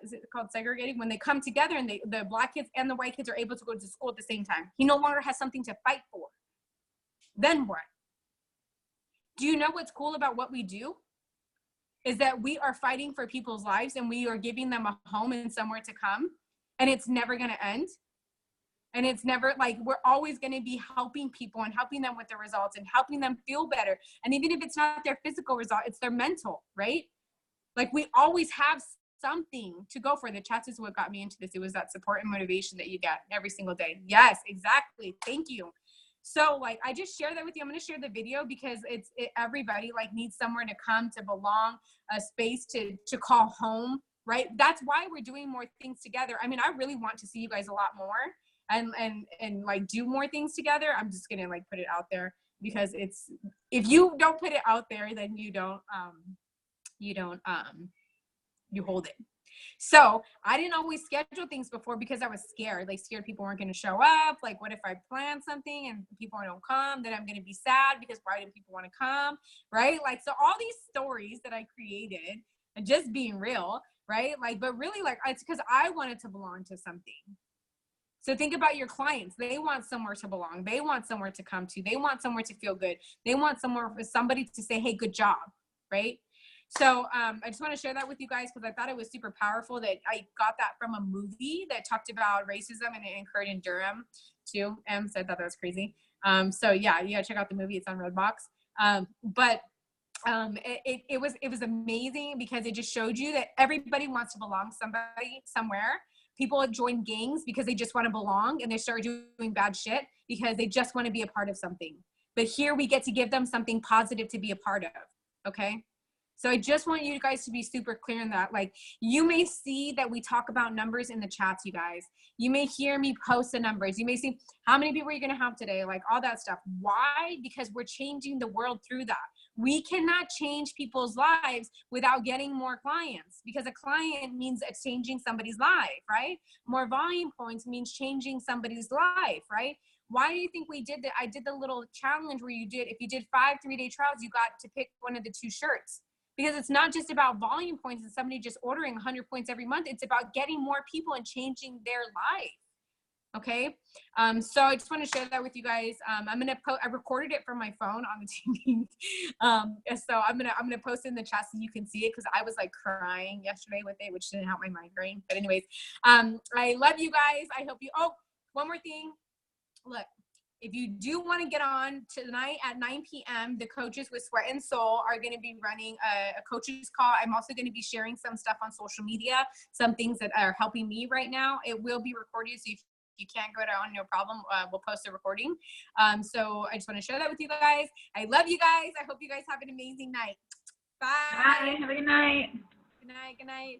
is it called segregated? When they come together and the Black kids and the white kids are able to go to school at the same time, he no longer has something to fight for. Then what? Do you know what's cool about what we do? Is that we are fighting for people's lives and we are giving them a home and somewhere to come, and it's never going to end. And it's never like, we're always going to be helping people and helping them with the results and helping them feel better. And even if it's not their physical result, it's their mental, right? Like we always have something to go for. The chats is what got me into this. It was that support and motivation that you get every single day. Yes, exactly. Thank you. So like, I just share that with you. I'm going to share the video because everybody like needs somewhere to come, to belong, a space to call home, right? That's why we're doing more things together. I mean, I really want to see you guys a lot more and like do more things together. I'm just going to like put it out there because if you don't put it out there, then you hold it. So I didn't always schedule things before because I was scared, like scared people weren't going to show up. Like, what if I plan something and people don't come? Then I'm going to be sad because why do people want to come? Right? Like, so all these stories that I created and just being real, right? Like, but really like, it's because I wanted to belong to something. So think about your clients. They want somewhere to belong. They want somewhere to come to. They want somewhere to feel good. They want somewhere for somebody to say, hey, good job, right? So I just want to share that with you guys because I thought it was super powerful that I got that from a movie that talked about racism and it occurred in Durham too. So I thought that was crazy. So yeah, you gotta check out the movie. It's on Redbox. It was amazing because it just showed you that everybody wants to belong somewhere. People join gangs because they just want to belong and they start doing bad shit because they just want to be a part of something. But here we get to give them something positive to be a part of. Okay. So I just want you guys to be super clear in that. Like, you may see that we talk about numbers in the chats, you guys. You may hear me post the numbers. You may see how many people are you going to have today, like all that stuff. Why? Because we're changing the world through that. We cannot change people's lives without getting more clients because a client means changing somebody's life, right? More volume points means changing somebody's life, right? Why do you think we did that? I did the little challenge where if you did 5 3-day trials, you got to pick one of the 2 shirts. Because it's not just about volume points and somebody just ordering 100 points every month. It's about getting more people and changing their life. Okay. So I just want to share that with you guys. I'm gonna I recorded it from my phone on the TV. So I'm gonna post it in the chat so you can see it, because I was like crying yesterday with it, which didn't help my migraine. But anyways, I love you guys. I hope you. Oh, one more thing. Look, if you do want to get on tonight at 9 p.m., the coaches with Sweat and Soul are going to be running a coaches call. I'm also going to be sharing some stuff on social media, some things that are helping me right now. It will be recorded, so if you can't go down, no problem. We'll post a recording. So I just want to share that with you guys. I love you guys. I hope you guys have an amazing night. Bye. Bye. Have a good night. Good night. Good night.